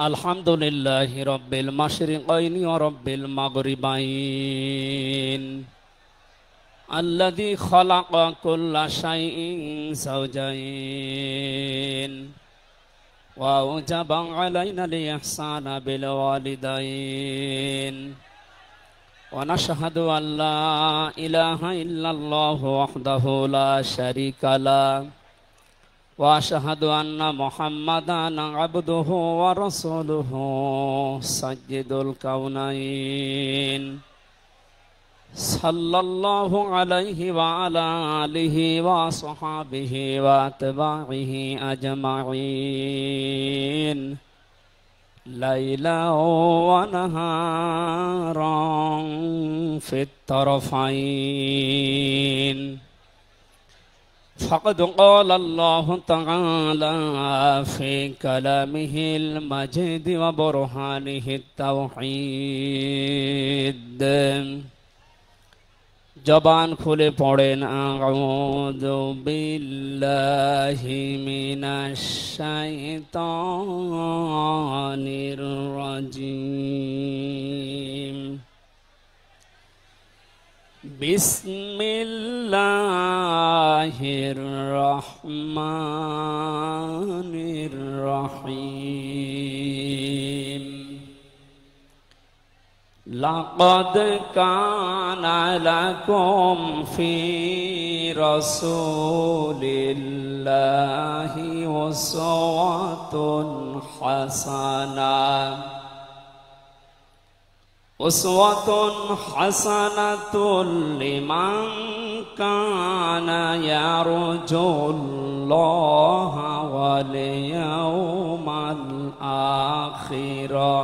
আলহামদুলিল্লাহি রাব্বিল মাশরিকাইনি ওয়া রাব্বিল মাগরিবাইন আল্লাযী খালাকা কুল্লা শাইইন যাওজাইন ওয়া আওজাবা আলাইনাল ইহসানা বিল ওয়ালিদাইন ওয়া নাশহাদু আল্লা ইলাহা ইল্লাল্লাহু ওয়াহদাহু লা শারীকা লাহু وأشهد أن محمدا عبده ورسوله سيد الكونين صلى الله عليه وعلى آله وصحبه وأتباعه أجمعين ليلا ونهارا في الطرفين فقد قال الله تعالى في كلامه المجيد وبرهانه التوحيد জবান খুলে পড়েন আউযু বিল্লাহি মিনাশ শাইতানির রাজিম বিসমিল্লাহির রহমানির রহিম লাকাদ কানা লাকুম ফি রাসূলিল্লাহি উসওয়াতুন হাসানাহ উসওয়াতুন হাসানাতুল লিমান কানা ইয়ারজুল্লাহা ওয়াল ইয়াউমাল আখিরা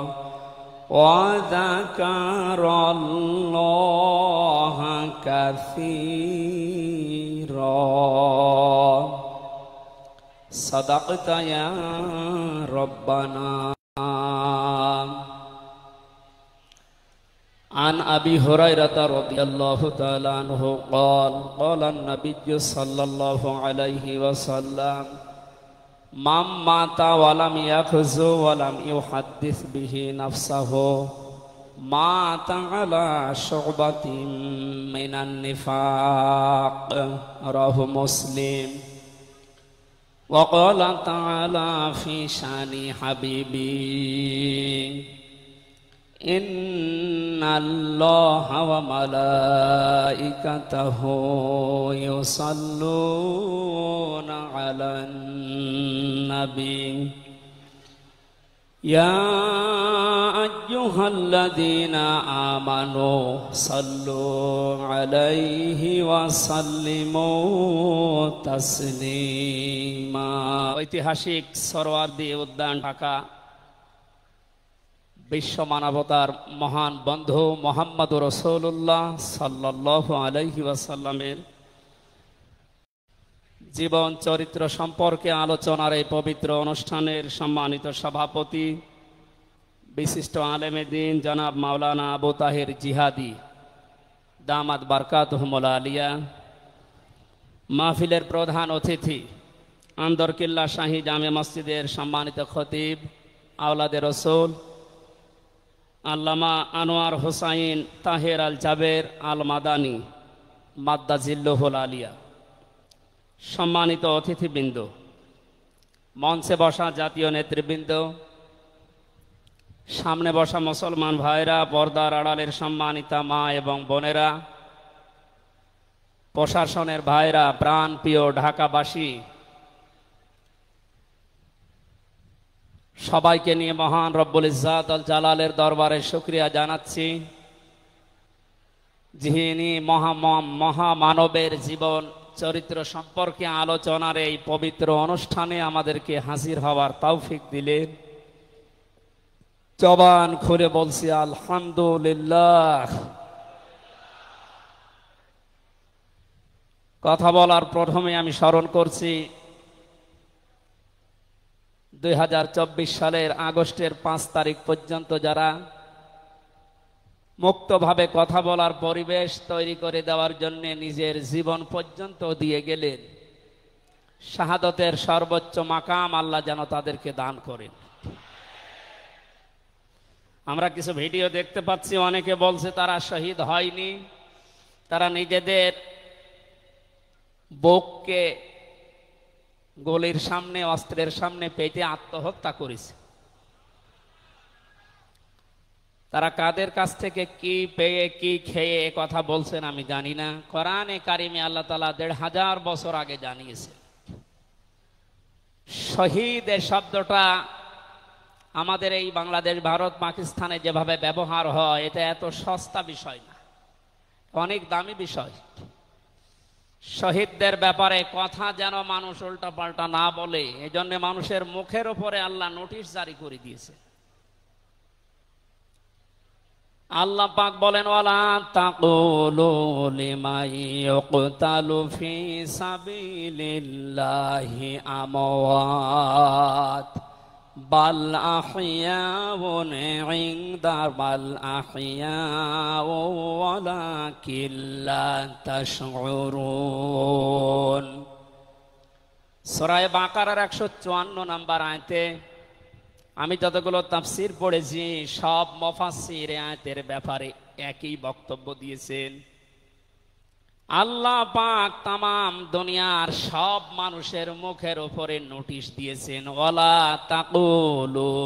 ওয়া যাকারাল্লাহা কাসীরা সাদাকতা ইয়া রাব্বানা। عن أبي هريرة رضي الله تعالى عنه قال قال النبي صلى الله عليه وسلم من مات ولم يغزو ولم يحدث به نفسه مات على شعبة من النفاق رواه مسلم. وقال تعالى في شان حبيبي إن الله وملائكته يصلون على النبي يا أيها الذين آمنوا صلوا عليه وسلموا تسليما. ঐতিহাসিক সরওয়ার্দী উদ্যান ঢাকা বিশ্ব মানবতার মহান বন্ধু মুহাম্মদুর রাসূলুল্লাহ সাল্লাল্লাহু আলাইহি ওয়াসাল্লামের জীবন চরিত্র সম্পর্কে আলোচনার এই পবিত্র অনুষ্ঠানের সম্মানিত সভাপতি বিশিষ্ট আলেমে দ্বীন জনাব মাওলানা আবু তাহের জিহাদি দামাত বারকাতুহুল আলিয়া, মাহফিলের প্রধান অতিথি আন্দরকিল্লা শাহী জামে মসজিদের সম্মানিত খতিব আওলাদে রাসূল আল্লামা আনোয়ার হোসাইন তাহের আল জাবের আল মাদানী মাদ্দাজিল্লুহুল আলিয়া, সম্মানিত অতিথিবৃন্দ, মঞ্চে বসা জাতীয় নেতৃবৃন্দ, সামনে বসা মুসলমান ভাইরা, পর্দার আড়ালের সম্মানিতা মা এবং বোনেরা, প্রশাসনের ভাইরা, প্রাণ প্রিয় ঢাকাবাসী, সবাইকে নিয়ে মহান রব্বুল ইজ্জাত আল জালালের দরবারে শুকরিয়া জানাচ্ছি, যিনি মহামানবের জীবন চরিত্র সম্পর্কে আলোচনার এই পবিত্র অনুষ্ঠানে আমাদেরকে হাজির হওয়ার তৌফিক দিলেন। জবান খুলে বলছি আলহামদুলিল্লাহ। কথা বলার প্রথমে আমি স্মরণ করছি 2024 সালের আগস্টের 5 তারিখ পর্যন্ত যারা মুক্তভাবে কথা বলার পরিবেশ তৈরি করে দেওয়ার জন্য নিজের জীবন পর্যন্ত দিয়ে গেলেন, শাহাদতের সর্বোচ্চ মাকাম আল্লাহ যেন তাদেরকে দান করেন। আমরা কিছু ভিডিও দেখতে পাচ্ছি, অনেকে বলছে তারা শহীদ হয়নি, তারা নিজেদের বুককে গলির সামনে, অস্ত্রের সামনে পেতে আত্মহত্যা করেছে। তারা কাদের কাছ থেকে কি পেয়ে কি খেয়ে কথা বলছেন আমি জানি না। কোরআনে কারিমে আল্লাহ তাআলা ১৫০০ বছর আগে জানিয়েছে। শহীদ এর শব্দটা আমাদের এই বাংলাদেশ, ভারত, পাকিস্তানে যেভাবে ব্যবহার হয়, এটা এত সস্তা বিষয় না, অনেক দামি বিষয়। শহীদদের ব্যাপারে কথা যেন মানুষ উল্টা পাল্টা না বলে, এজন্য মানুষের মুখের উপরে আল্লাহ নোটিশ জারি করে দিয়েছে। আল্লাহ পাক বলেন, ওয়ালা তাকুলু লিমান ইউকতালু ফি সাবিলিল্লাহি আমওয়াত বাল আহইয়াউন ইনদা বাল আহইয়াউ ওয়ালাকিন লা তাশউরুন। সূরা বাকারার ১৫৪ নম্বর আয়াতে আমি যতগুলো তাফসীর পড়েছি, সব মুফাসসির আয়াতের ব্যাপারে একই বক্তব্য দিয়েছেন। আল্লাহ পাক তামাম দুনিয়ার সব মানুষের মুখের উপরে নোটিশ দিয়েছেন, ওয়ালা তাকুলু,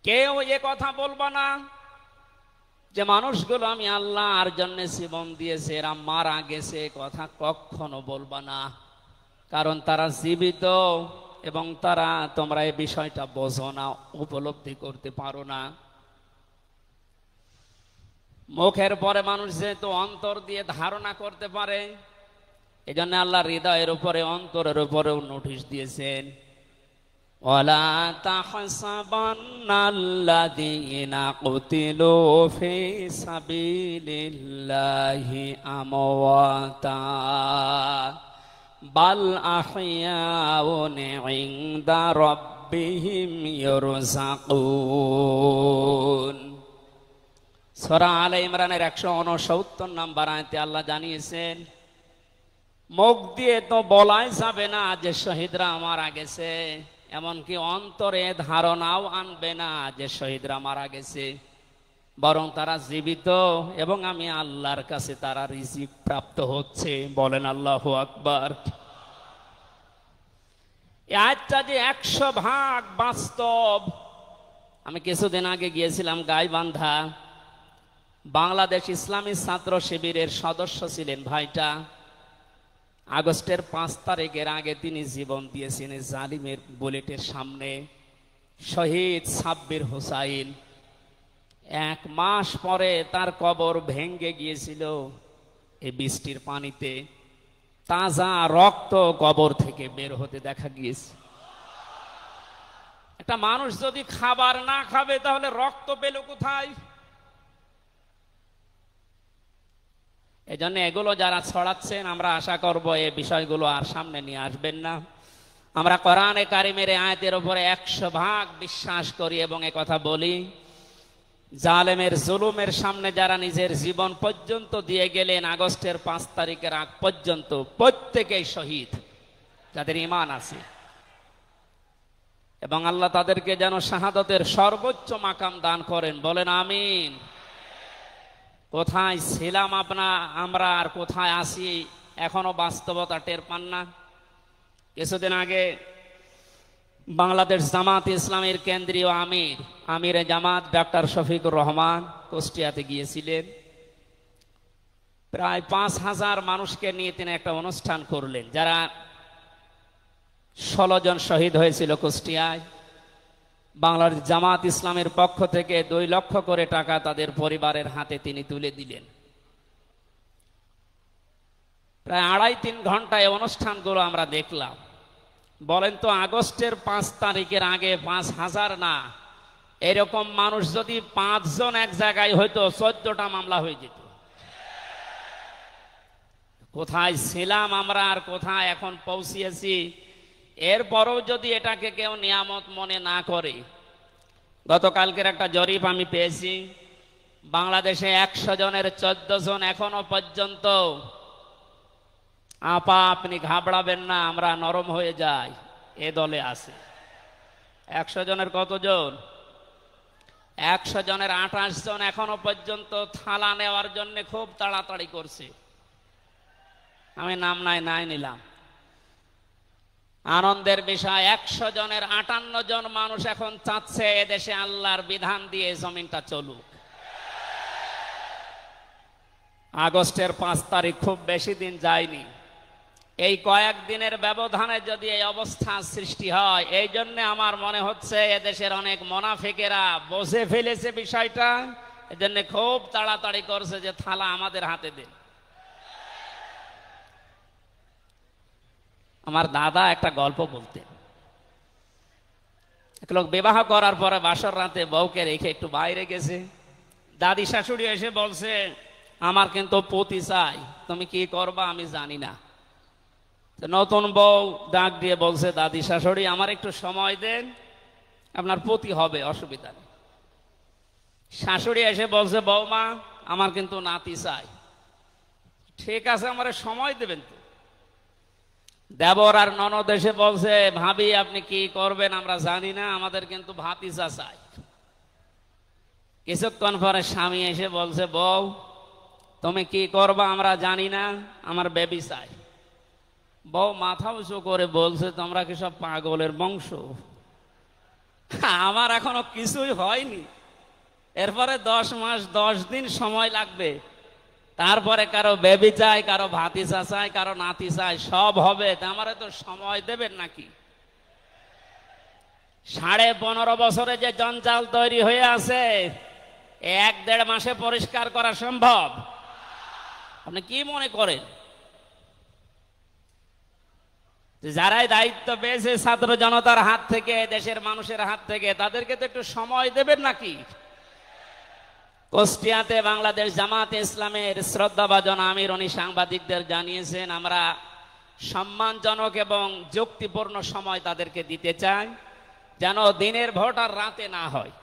কেউ এ কথা বলবা না যে মানুষগুলো আমি আল্লাহর জন্য জীবন দিয়েছে, এরা মারা গেছে, কথা কখনো বলবা না। কারণ তারা জীবিত এবং তারা, তোমরা এই বিষয়টা বোঝো না, উপলব্ধি করতে পারো না। মুখের পরে মানুষ যেহেতু অন্তর দিয়ে ধারণা করতে পারে, এজন্য আল্লাহ হৃদয়ের উপরে, অন্তরের উপরেও নোটিশ দিয়েছেন, ওয়ালা তাহসাবান্নাল্লাযীনা কুতিলু ফি সাবিলিল্লাহি আমওয়াতা বাল আহইয়াউন ইনদা রাব্বিহিম ইরযাকুন। সূরা আলে ইমরানের ১৬৯ নম্বর আয়াতে আল্লাহ জানিয়েছেন, মুখ দিয়ে তো বলাই যাবে না যে শহীদরা মারা গেছে, এমনকি অন্তরে ধারণাও আনবে না যে শহীদরা মারা গেছে, বরং তারা জীবিত এবং আমি আল্লাহর কাছে তারা রিজিক প্রাপ্ত হচ্ছে। বলেন আল্লাহু আকবার। এই আয়াতটা যে ১০০% বাস্তব। আমি কিছুদিন আগে গিয়েছিলাম গাইবান্ধা, বাংলাদেশ ইসলামী ছাত্র শিবিরের সদস্য ছিলেন ভাইটা। আগস্টের ৫ তারিখের আগে তিনি জীবন দিয়েছেন জালিমের বুলেটের সামনে। শহীদ সাব্বির হোসাইন, ১ মাস পরে তার কবর ভেঙে গিয়েছিল এই বৃষ্টির পানিতে। তাজা রক্ত কবর থেকে বের হতে দেখা গিয়েছে। একটা মানুষ যদি খাবার না খাবে তাহলে রক্ত পেল কোথায়? এজন্য এগুলো যারা ছড়াচ্ছেন, আমরা আশা করব এই বিষয়গুলো আর সামনে নিয়ে আসবেন না। আমরা কোরআনে কারিমের আয়াতের উপরে ১০০% বিশ্বাস করি এবং এ কথা বলি, জালেমের জুলুমের সামনে যারা নিজের জীবন পর্যন্ত দিয়ে গেলেন আগস্টের ৫ তারিখের আগ পর্যন্ত, প্রত্যেকেই শহীদ যাদের ঈমান আছে, এবং আল্লাহ তাদেরকে যেন শাহাদাতের সর্বোচ্চ মাকাম দান করেন। বলেন আমিন। কোথায় ছিলাম আমরা আর কোথায় আছি এখনো বাস্তবতা টের পান না। কিছুদিন আগে বাংলাদেশ জামাত ইসলামের কেন্দ্রীয় আমিরে জামাত ডক্টর শফিকুর রহমান কুষ্টিয়াতে গিয়েছিলেন। প্রায় ৫,০০০ মানুষকে নিয়ে তিনি একটা অনুষ্ঠান করলেন। যারা ১৬ জন শহীদ হয়েছিল কুষ্টিয়ায়, বাংলাদেশ জামাত ইসলামের পক্ষ থেকে ২ লক্ষ করে টাকা তাদের পরিবারের হাতে তিনি তুলে দিলেন। প্রায় ২.৫-৩ ঘন্টায় অনুষ্ঠানগুলো আমরা দেখলাম। বলেন তো, আগস্টের ৫ তারিখের আগে ৫,০০০ না, এরকম মানুষ যদি ৫ জন এক জায়গায় হয়তো ১৪টা মামলা হয়ে যেত। কোথায় ছিলাম আমরা আর কোথায় এখন পৌঁছিয়েছি, এরপরও যদি এটাকে কেউ নিয়ামত মনে না করে। গতকালকের একটা জরিপ আমি পেয়েছি, বাংলাদেশে ১০০ জনের ১৪ জন এখনো পর্যন্ত, আপা আপনি ঘাবড়াবেন না, আমরা নরম হয়ে যাই, এ দলে আছে। ১০০ জনের কতজন? 100 জনের 28 জন এখনো পর্যন্ত থালা নেওয়ার জন্য খুব তাড়াতাড়ি করছে। আমি নাম নাই নিলাম। আনন্দের বিষয়, 100 জনের 58 জন মানুষ এখন চাচ্ছে এদেশে আল্লাহর বিধান দিয়ে জমিনটা চলুক। আগস্টের 5 তারিখ খুব বেশি দিন যায়নি। এই কয়েকদিনের ব্যবধানে যদি এই অবস্থা সৃষ্টি হয়, এই জন্য আমার মনে হচ্ছে এদেশের অনেক মুনাফিকেরা বুঝে ফেলেছে বিষয়টা, এজন্য খুব তাড়াতাড়ি করছে যে থালা আমাদের হাতে দিন। আমার দাদা একটা গল্প বলতেন। এক লোক বিবাহ করার পরে বাসর রাতে বউকে রেখে একটু বাইরে গেছে। দাদি শাশুড়ি এসে বলছে, আমার কিন্তু পতি চাই, তুমি কি করবা আমি জানি না। নতুন বউ ডাক দিয়ে বলছে, দাদি শাশুড়ি আমার একটু সময় দেন, আপনার পতি হবে, অসুবিধা নেই। শাশুড়ি এসে বলছে, বৌমা আমার কিন্তু নাতি চাই। ঠিক আছে, আমার সময় দেবেন তো। দেবর আর ননদ এসে বলছে, ভাবি আপনি কি করবেন আমরা জানি না, আমাদের কিন্তু ভাতিজা চাই। কিছুক্ষণ পরে স্বামী এসে বলছে, বউ তুমি কি করবা আমরা জানি না, আমার বেবি চাই। বউ মাথা উঁচু করে বলছে, তোমরা কি সব পাগলের বংশ? আমার এখনো কিছুই হয়নি, এরপরে 10 মাস 10 দিন সময় লাগবে, তারপরে কারো বেবি চাই, কারো ভাতিজা চাই, কারো নাতি চাই, সব হবে। আমারে তো সময় দেবেন নাকি? 15.5 বছরে যে জঞ্জাল তৈরি হয়ে আছে, 1-1.5 মাসে পরিষ্কার করা সম্ভব? আপনি কি মনে করেন? যারাই দায়িত্ব পেয়েছে ছাত্র জনতার হাত থেকে, দেশের মানুষের হাত থেকে, তাদেরকে তো একটু সময় দেবেন নাকি? কুষ্টিয়াতে বাংলাদেশ জামাতে ইসলামের শ্রদ্ধাভাজন আমির উনি সাংবাদিকদের জানিয়েছেন, আমরা সম্মানজনক এবং যুক্তিপূর্ণ সময় তাদেরকে দিতে চাই, যেন দিনের ভোট আর রাতে না হয়।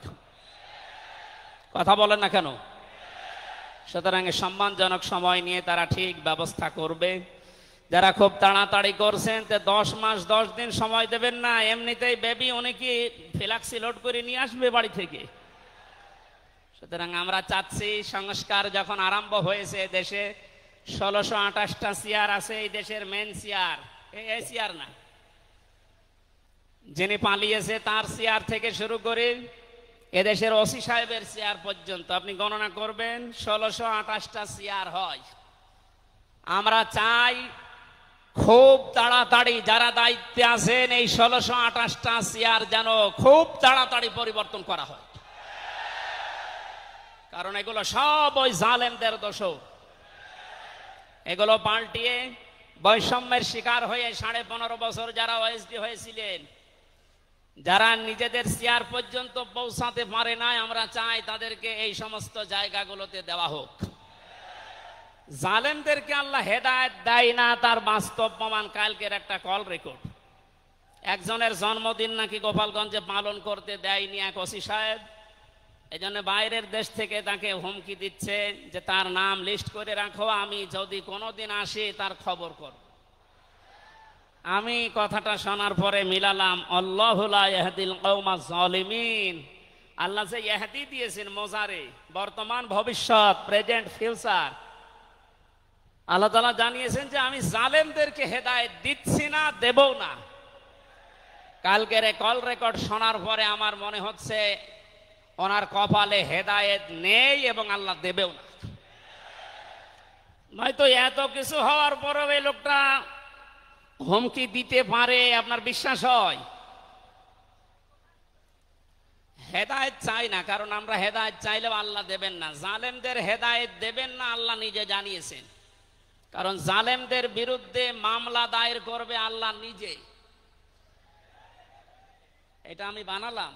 কথা বলেন না কেন? সুতরাং সম্মানজনক সময় নিয়ে তারা ঠিক ব্যবস্থা করবে। যারা খুব তাড়াতাড়ি করছেন, 10 মাস 10 দিন সময় দেবেন না, এমনিতেই বেবি অনেকে ফ্লাক্সি লোড করে নিয়ে আসবে বাড়ি থেকে। সুতরাং আমরা চাচ্ছি, সংস্কার যখন আরম্ভ হয়েছে দেশে, 1628টা চেয়ার আছে এই দেশের, মেন চেয়ার, এই চেয়ার না, যিনি পালিয়েছে তার চেয়ার থেকে শুরু করে এদেশের ওসি সাহেবের চেয়ার পর্যন্ত আপনি গণনা করবেন, 1628টা চেয়ার হয়। আমরা চাই খুব তাড়াতাড়ি যারা দায়িত্বে আছেন এই 1628টা চেয়ার যেন খুব তাড়াতাড়ি পরিবর্তন করা হয়, কারণ এগুলো সব ওই জালেমদের দোষ। এগুলো পাল্টিয়ে বৈষম্যের শিকার হয়ে 15.5 বছর যারা ওএসডি হয়েছিলেন, যারা নিজেদের চেয়ার পর্যন্ত পৌঁছাতে পারে নাই, আমরা চাই তাদেরকে এই সমস্ত জায়গাগুলোতে দেওয়া হোক। জালেমদেরকে আল্লাহ হেদায়েত দেয় না, তার বাস্তব প্রমাণ কালকের একটা কল রেকর্ড। একজনের জন্মদিন নাকি গোপালগঞ্জে পালন করতে দেয়নি এক ওসি সাহেব, এজন্য বাইরের দেশ থেকে তাকে হুমকি দিচ্ছে যে তার নাম লিস্ট করে রাখো, আমি যদি কোনোদিন আসি তার খবর করব। আমি কথাটা শোনার পরে মিলালাম, আল্লাহু লা ইয়াহদিল কওমাজ জালিমিন। আল্লাহ যে ইহদি দিয়েছেন মোজারে, বর্তমান ভবিষ্যৎ, প্রেজেন্ট ফিউচার, আল্লাহ তাআলা জানিয়েছেন যে আমি জালেমদেরকে হেদায়েত দিচ্ছি না, দেবও না। কালকের কল রেকর্ড শোনার পরে আমার মনে হচ্ছে ওনার কপালে হেদায়েত নেই এবং আল্লাহ দেবেও না। নয়তো এত কিছু হওয়ার পরেও এই লোকটা হুমকি দিতে পারে, আপনার বিশ্বাস হয়? হেদায়েত চাই না, কারণ আমরা হেদায়েত চাইলেও আল্লাহ দেবেন না। জালেমদের হেদায়েত দেবেন না, আল্লাহ নিজে জানিয়েছেন। কারণ জালেমদের বিরুদ্ধে মামলা দায়ের করবে আল্লাহ নিজে। এটা আমি বানালাম।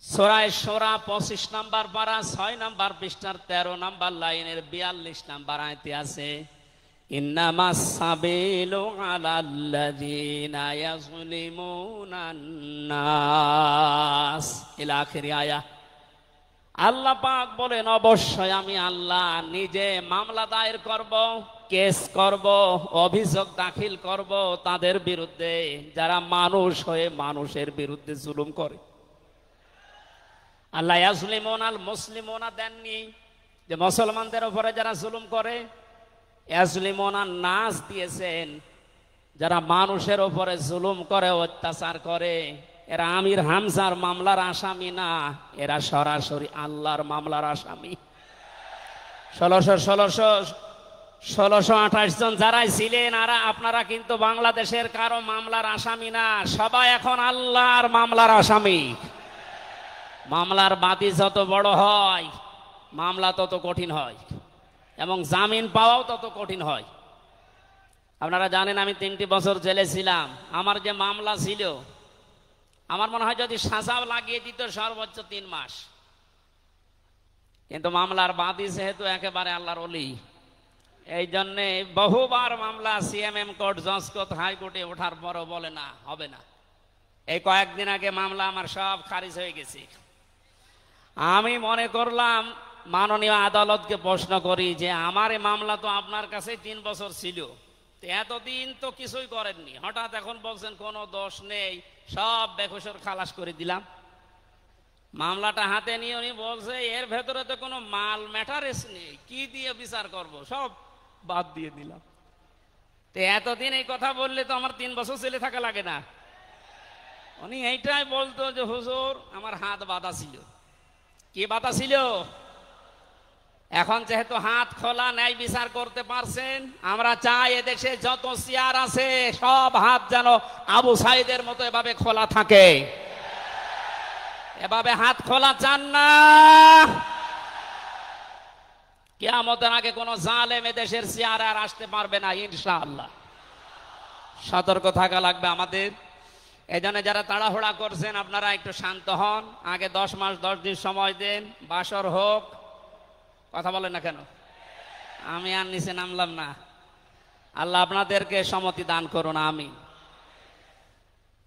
সূরা শুরা 25 নম্বর পারা 6 নম্বর পৃষ্ঠার 13 নম্বর লাইনের 42 নম্বর আয়াতে আছে, ইন্নামাস সাবিলু আলাল্লাযিনা ইয়াযলিমুনান নাস ইলা আখির আয়া। আল্লাহ পাক বলেন, অবশ্যই আমি আল্লাহ নিজে মামলা দায়ের করব, কেস করব, অভিযোগ দাখিল করব তাদের বিরুদ্ধে যারা মানুষ হয়ে মানুষের বিরুদ্ধে জুলুম করে। আল্লাহ ইয়াজলিমুন আল মুসলিমুনা দেননি, যে মুসলমানদের উপরে যারা জুলুম করে, ইয়াজলিমুনা নাস দিয়েছেন, যারা মানুষের উপরে জুলুম করে, অত্যাচার করে, এরা আমির হামজার মামলার আসামি না, এরা সরাসরি আল্লাহর মামলার আসামি। 1628 জন যারাই ছিলেন, আর আপনারা কিন্তু বাংলাদেশের কারো মামলার আসামি না, সবাই এখন আল্লাহর মামলার আসামি। মামলার বাদী যত বড় হয়, মামলা তত কঠিন হয়, এবং জামিন পাওয়াও তত কঠিন হয়। আপনারা জানেন আমি 3টি বছর জেলে ছিলাম। আমার যে মামলা ছিল, আমার মনে হয় যদি সাজাও লাগিয়ে দিত সর্বোচ্চ 3 মাস। কিন্তু মামলার বাদী যেহেতু একেবারে আল্লাহর ওলি, এই জন্যে বহুবার মামলা সিএমএম কোর্ট, জজ কোর্ট, হাইকোর্টে ওঠার পরও বলে না, হবে না। এই কয়েকদিন আগে মামলা আমার সব খারিজ হয়ে গেছে। আমি মনে করলাম মাননীয় আদালতকে প্রশ্ন করি যে আমার এই মামলা তো আপনার কাছে 3 বছর ছিল, এতদিন তো কিছুই করেননি, হঠাৎ এখন বলছেন কোনো দোষ নেই, সব বেকসুর খালাস করে দিলাম। মামলাটা হাতে নিয়ে উনি বলছে এর ভেতরে তো কোনো মাল ম্যাটারেস নেই, কি দিয়ে বিচার করব, সব বাদ দিয়ে দিলাম। তো এতদিন এই কথা বললে তো আমার 3 বছর জেলে থাকা লাগে না। উনি এইটাই বলতো যে হুজুর আমার হাত বাঁধা ছিল। কি বাধা ছিল? এখন যেহেতু হাত খোলা, ন্যায় বিচার করতে পারছেন, আমরা চাই এদেশে যত চেয়ার আছে সব হাত যেন আবু সাইদের মতো এভাবে খোলা থাকে। এভাবে হাত খোলা চান না? কিয়ামতের আগে কোন জালেম এদেশের চেয়ারে আর আসতে পারবে না ইনশাআল্লাহ। সতর্ক থাকা লাগবে আমাদের। এজন্য যারা তাড়াহুড়া করছেন আপনারা একটু শান্ত হন। আগে 10 মাস 10 দিন সময় দেন, বাসর হোক। কথা বলেন না কেন? আমি আর নিচে নামলাম না। আল্লাহ আপনাদেরকে সম্মতি দান করুন, আমিন।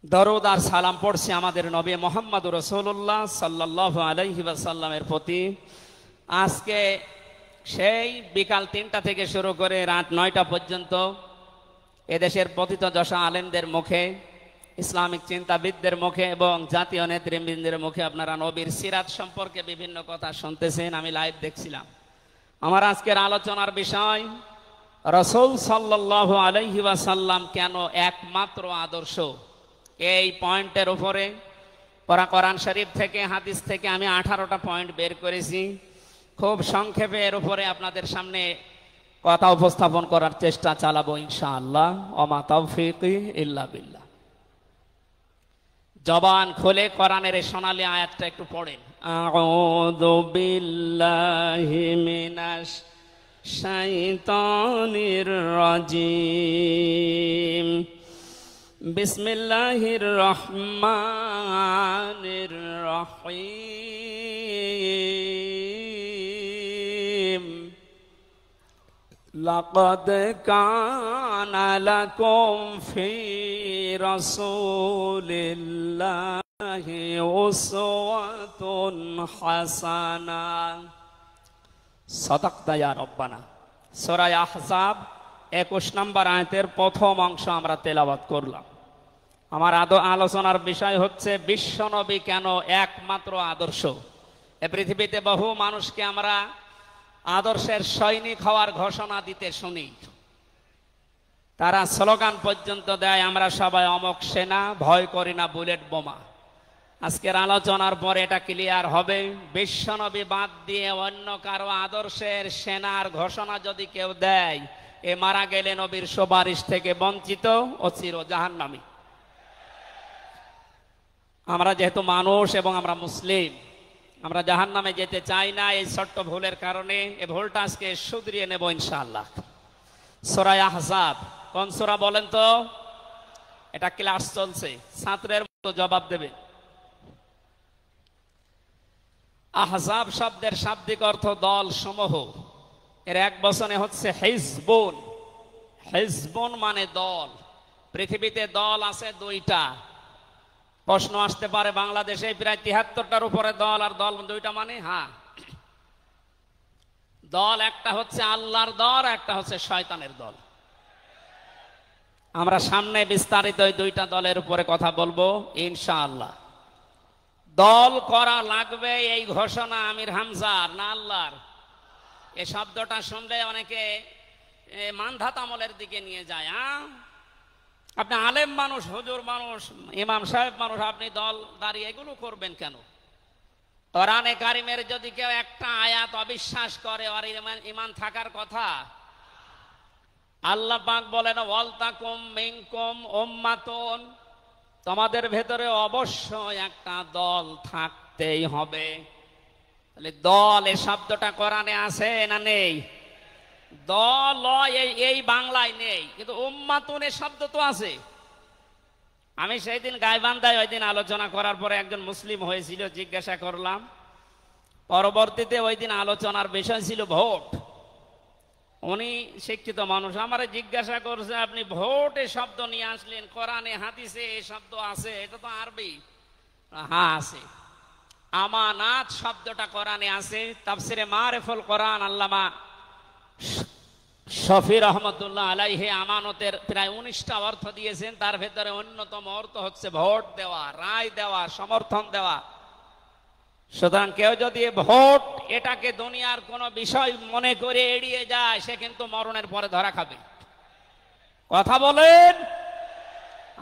দরুদ আর সালাম পড়ছি আমাদের নবী মুহাম্মদুর রাসূলুল্লাহ সাল্লাল্লাহু আলাইহি ওয়াসাল্লামের প্রতি। আজকে সেই বিকাল 3টা থেকে শুরু করে রাত 9টা পর্যন্ত এদেশের পতিত দশা আলেমদের মুখে, ইসলামিক চিন্তাবিদদের মুখে এবং জাতীয় নেতৃবৃন্দের মুখে আপনারা নবীর সিরাত সম্পর্কে বিভিন্ন কথা শুনতেছেন। আমি লাইভ দেখছিলাম। আমার আজকের আলোচনার বিষয় রাসূল সাল্লাল্লাহু আলাইহি ওয়াসাল্লাম কেন একমাত্র আদর্শ। এই পয়েন্টের উপরে কোরআন শরীফ থেকে, হাদিস থেকে আমি 18টা পয়েন্ট বের করেছি। খুব সংক্ষেপে এর উপরে আপনাদের সামনে কথা উপস্থাপন করার চেষ্টা চালাবো ইনশাআল্লাহ। ওমা তাওফীকি ইল্লা বিল্লাহ। জবান খুলে কোরআনের এই সোনালী আয়াতটা একটু পড়েন। আউযু বিল্লাহি মিনাশ শাইতানির রাজিম। বিসমিল্লাহির রহমানির রহিম। লাকাদ কানা লাকুম ফি রাসূলিল্লাহি উসওয়াতুন হাসানাহ। সাদাকতা ইয়া রাব্বানা। সূরা আহজাব 21 নম্বর আয়াতের প্রথম অংশ আমরা তেলাওয়াত করলাম। আমার আলোচনার বিষয় হচ্ছে বিশ্বনবী কেন একমাত্র আদর্শ। এ পৃথিবীতে বহু মানুষকে আমরা আদর্শের সৈনিক হওয়ার ঘোষণা দিতে শুনি। তারা স্লোগান পর্যন্ত দেয়, আমরা সবাই অমক সেনা, ভয় করি না বুলেট বোমা। আজকের আলোচনার পরে এটা ক্লিয়ার হবে। বিশ্বনবী বাদ দিয়ে অন্য কারো আদর্শের সেনার ঘোষণা যদি কেউ দেয়, এ মারা গেলে নবীর সুপারিশ থেকে বঞ্চিত ও চির জাহান্নামী। আমরা যেহেতু মানুষ এবং আমরা মুসলিম, আমরা জাহান্নামে যেতে চাই না। এই ছোট্ট ভুলের কারণে এই ভুলটা আজকে শুধরিয়ে নেব ইনশাআল্লাহ। সূরা আহজাব কোন সূরা বলেন তো? এটা ক্লাস চলছে, ছাত্রের মতো জবাব দেবে। আহজাব শব্দের শাব্দিক অর্থ দল সমূহ। এর এক বচনে হচ্ছে হিজবুন। হিজবুন মানে দল। পৃথিবীতে দল আছে 2টা। প্রশ্ন আসতে পারে বাংলাদেশে প্রায় 73টার উপরে দল, আর দল 2টা মানে? হ্যাঁ, দল একটা হচ্ছে আল্লাহর দল, একটা হচ্ছে শয়তানের দল। আমরা সামনে বিস্তারিত ওই 2টা দলের উপরে কথা বলবো ইনশাআল্লাহ। দল করা লাগবে এই ঘোষণা আমির হামজার না আল্লাহর? এই শব্দটা শুনলে অনেকে মানধাত আমলের দিকে নিয়ে যায়। আপনি আলেম মানুষ, হুজুর মানুষ, ইমাম সাহেব মানুষ, আপনি দল দাঁড়িয়ে এগুলো করবেন কেন? কোরআনে কারিমের যদি কেউ একটা আয়াত অবিশ্বাস করে আর ইমান থাকার কথা। আল্লাহ পাক বলেন ওয়ালতাকুম মিনকুম উম্মাতুন, তোমাদের ভেতরে অবশ্যই একটা দল থাকতেই হবে। তাহলে দল এই শব্দটা কোরআনে আছে না নেই? দল এই বাংলায় নেই, কিন্তু উম্মাতুন এই শব্দ তো আছে। আমি সেই দিন গাইবান্ধায় ওই দিন আলোচনা করার পরে একজন মুসলিম হয়েছিল, জিজ্ঞাসা করলাম। পরবর্তীতে ওই দিন আলোচনার বিষয় ছিল ভোট। উনি শিক্ষিত মানুষ, আমারে জিজ্ঞাসা করছে আপনি ভোট এ শব্দ নিয়ে আসলেন, কোরআনে হাদিসে এই শব্দ আছে? এটা তো আরবি। হ্যাঁ আছে। আমানাত শব্দটা কোরআনে আছে। তাফসিরে মারিফুল কোরআন আল্লামা শফি রহমতুল্লাহ আলাইহি আমানতের প্রায় 19টা অর্থ দিয়েছেন। তার ভেতরে অন্যতম অর্থ হচ্ছে ভোট দেওয়া, রায় দেওয়া, সমর্থন দেওয়া। সুতরাং কেউ যদি ভোট এটাকে দুনিয়ার কোন বিষয় মনে করে এড়িয়ে যায়, সে কিন্তু মরণের পরে ধরা খাবে। কথা বলেন,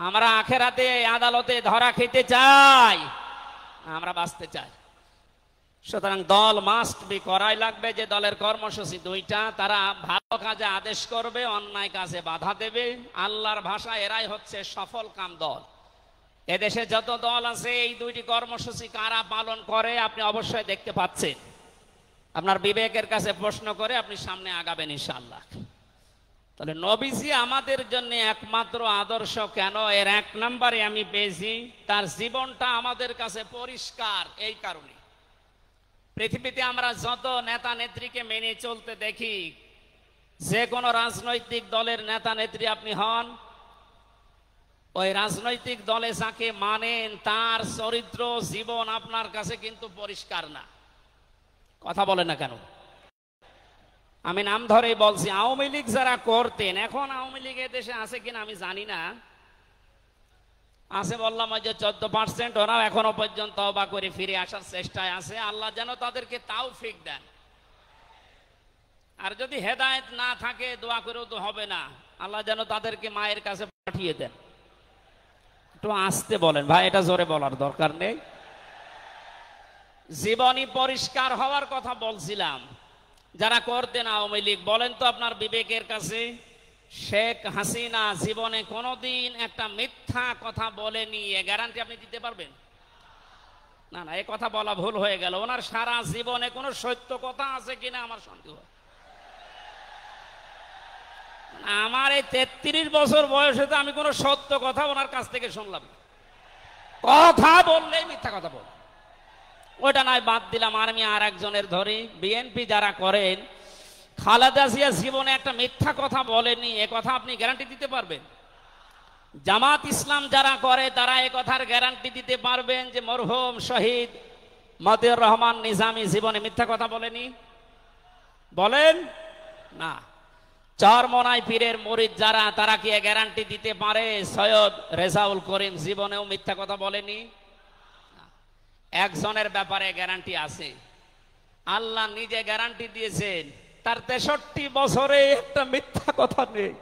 আমরা আখেরাতে আদালতে ধরা খেতে চাই, আমরা বাঁচতে চাই। সুতরাং দল মাস্ট বি, করাই লাগবে। যে দলের কর্মসূচি দুইটা, তারা ভালো কাজে আদেশ করবে, অন্যায় কাজে বাধা দেবে। আল্লাহর ভাষা এরাই হচ্ছে সফল কাম দল। এদেশে যত দল আছে এই দুইটি কর্মসূচি কারা পালন করে আপনি অবশ্যই দেখতে পাচ্ছেন। আপনার বিবেকের কাছে প্রশ্ন করে আপনি সামনে আগাবেন ইনশাআল্লাহ। তাহলে নবীজি আমাদের জন্য একমাত্র আদর্শ কেন? এর এক নম্বরে আমি পেয়েছি তার জীবনটা আমাদের কাছে পরিষ্কার। এই কারণে পৃথিবীতে আমরা যত নেতা নেত্রীকে মেনে চলতে দেখি, যে কোনো রাজনৈতিক দলের নেতা নেত্রী আপনি হন, ওই রাজনৈতিক দলে যাকে মানেন তার চরিত্র জীবন আপনার কাছে কিন্তু পরিষ্কার না। কথা বলে না কেন? আমি নাম ধরেই বলছি, আওয়ামী লীগ যারা করতেন, এখন আওয়ামী লীগ দেশে আছে কিনা আমি জানি না, আছে বললাম ওই যে 14%, ওরাও এখনো পর্যন্ত তওবা করে ফিরে আসার চেষ্টায় আছে। আল্লাহ যেন তাদেরকে তাওফিক দেন। আর যদি হেদায়েত না থাকে দোয়া করেও তো হবে না, আল্লাহ যেন তাদেরকে মায়ের কাছে পাঠিয়ে দেন। একটু আস্তে বলেন ভাই, এটা জোরে বলার দরকার নেই। জীবনী পরিষ্কার হওয়ার কথা বলছিলাম। যারা করতেন আওয়ামী লীগ, বলেন তো আপনার বিবেকের কাছে, শেখ হাসিনা জীবনে কোনোদিন একটা মিথ্যা কথা বলেনি, এ গ্যারান্টি আপনি দিতে পারবেন? না না, এ কথা বলা ভুল হয়ে গেল। ওনার সারা জীবনে কোনো সত্য কথা আছে কিনা আমার সন্দেহ। আমার এই 33 বছর বয়সে তো আমি কোনো সত্য কথা ওনার কাছ থেকে শুনলাম না। কথা বললেই মিথ্যা কথা বল, ওইটা নয় বাদ দিলাম। আমি আর একজনের ধরি, বিএনপি যারা করেন, খালেদা জিয়া জীবনে একটা মিথ্যা কথা বলেনি, এ কথা আপনি গ্যারান্টি দিতে পারবেন? জামাত ইসলাম যারা করে তারা এ কথার গ্যারান্টি দিতে পারবেন যে মরহুম শহীদ মতিউর রহমান নিজামী জীবনে মিথ্যা কথা বলেনি? বলেন না। চরমনাই পীরের মুরিদ যারা, তারা কি গ্যারান্টি দিতে পারে সৈয়দ রেজাউল করিম জীবনেও মিথ্যা কথা বলেনি? একজনের ব্যাপারে গ্যারান্টি আছে, আল্লাহ নিজে গ্যারান্টি দিয়েছেন, তার 63 বছরে একটা মিথ্যা কথা নেই।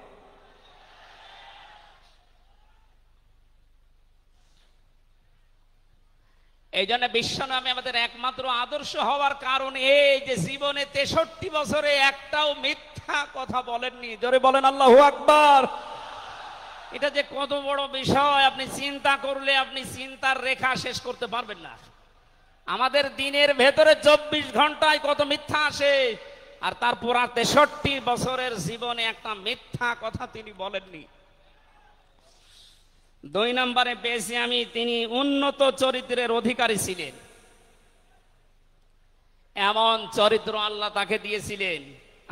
এই জন্য বিশ্বনবী আমাদের একমাত্র আদর্শ হওয়ার কারণ এই যে জীবনে 63 বছরে একটাও মিথ্যা কথা বলেননি। জোরে বলেন আল্লাহু আকবার। এটা যে কত বড় বিষয় আপনি চিন্তা করলে আপনি চিন্তার রেখা শেষ করতে পারবেন না। আমাদের দিনের ভেতরে 24 ঘন্টায় কত মিথ্যা আসে, আর তার পুরা 63 বছরের জীবনে একটা মিথ্যা কথা তিনি বলেননি। 2 নম্বরে পেয়েছি আমি, তিনি উন্নত চরিত্রের অধিকারী ছিলেন। এমন চরিত্র আল্লাহ তাকে দিয়েছিলেন।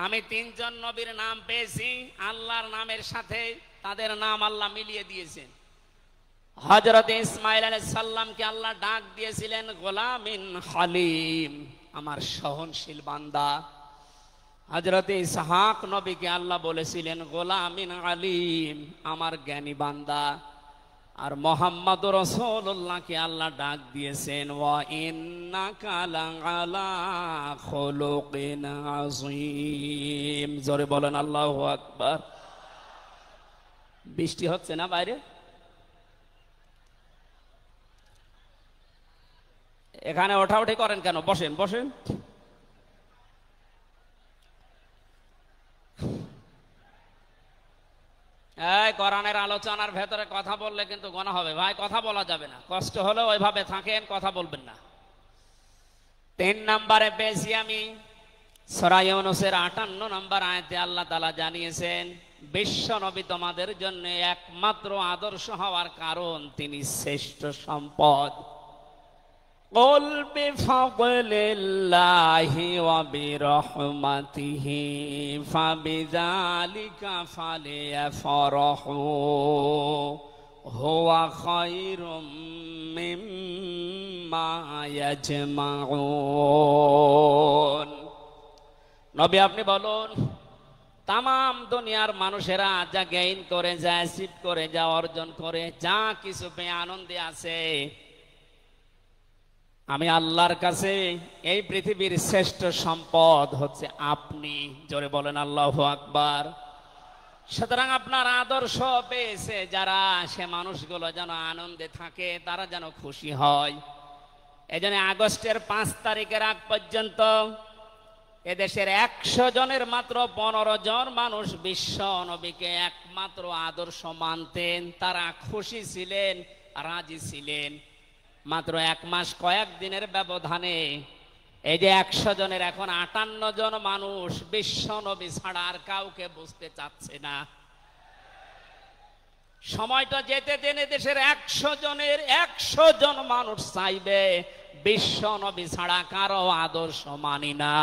আমি 3 জন নবীর নাম পেয়েছি, আল্লাহর নামের সাথে তাদের নাম আল্লাহ মিলিয়ে দিয়েছেন। হযরত ইসমাঈল আলাইহিস সালামকে আল্লাহ ডাক দিয়েছিলেন গোলামিন হালিম, আমার সহনশীল বান্দা। হযরত ইসহাক নবীকে আল্লাহ বলেছিলেন গোলামিন আলিম, আমার জ্ঞানী বান্দা। আর মুহাম্মদুর রাসূলুল্লাহকে আল্লাহ ডাক দিয়েছেন ওয়া ইন্নাকা লাআলা খুলুকিন আযীম। জোরে বলেন আল্লাহু আকবার। বৃষ্টি হচ্ছে না বাইরে? এখানে ওঠাউঠি করেন কেন? বসেন বসেন। এই কোরআনের আলোচনার ভেতরে কথা বললে কিন্তু গুনাহ হবে ভাই, কথা বলা যাবে না। কষ্ট হলে ওইভাবে থাকেন, কথা বলবেন না। 3 নম্বরে পেয়েছি আমি সূরা ইউনূসের 58 নম্বর আয়াতে আল্লাহ তাআলা জানিয়েছেন বিশ্ব নবী তোমাদের জন্য একমাত্র আদর্শ হওয়ার কারণ তিনি শ্রেষ্ঠ সম্পদ। قل بفضل الله وبرحمته فبذلك فليفرحوا هو خير مما يجمعون। নবী আপনি বলুন, তামাম দুনিয়ার মানুষেরা যা গেইন করে, যা অ্যাচিভ করে, যা অর্জন করে, যা কিছু পেয়ে আনন্দে আছে, আমি আল্লাহর কাছে এই পৃথিবীর শ্রেষ্ঠ সম্পদ হচ্ছে আপনি। জোরে বলেন আল্লাহু আকবার। সুতরাং আপনার আদর্শ পেয়েছে যারা, সে মানুষগুলো যেন আনন্দে থাকে, তারা যেন খুশি হয়। এই জন্য আগস্টের 5 তারিখের আগ পর্যন্ত এদেশের 100 জনের মাত্র 15 জন মানুষ বিশ্ব নবীকে একমাত্র আদর্শ মানতেন। তারা খুশি ছিলেন, রাজি ছিলেন। মাত্র 1 মাস কয়েক দিনের ব্যবধানে এই যে 100 জনের এখন 58 জন মানুষ বিশ্ব নবী ছাড়া আর কাউকে বুঝতে চাচ্ছে না। সময়টা যেতে দেনে দেশের 100 জনের 100 জন মানুষ চাইবে বিশ্ব নবী ছাড়া কারো আদর্শ মানি না।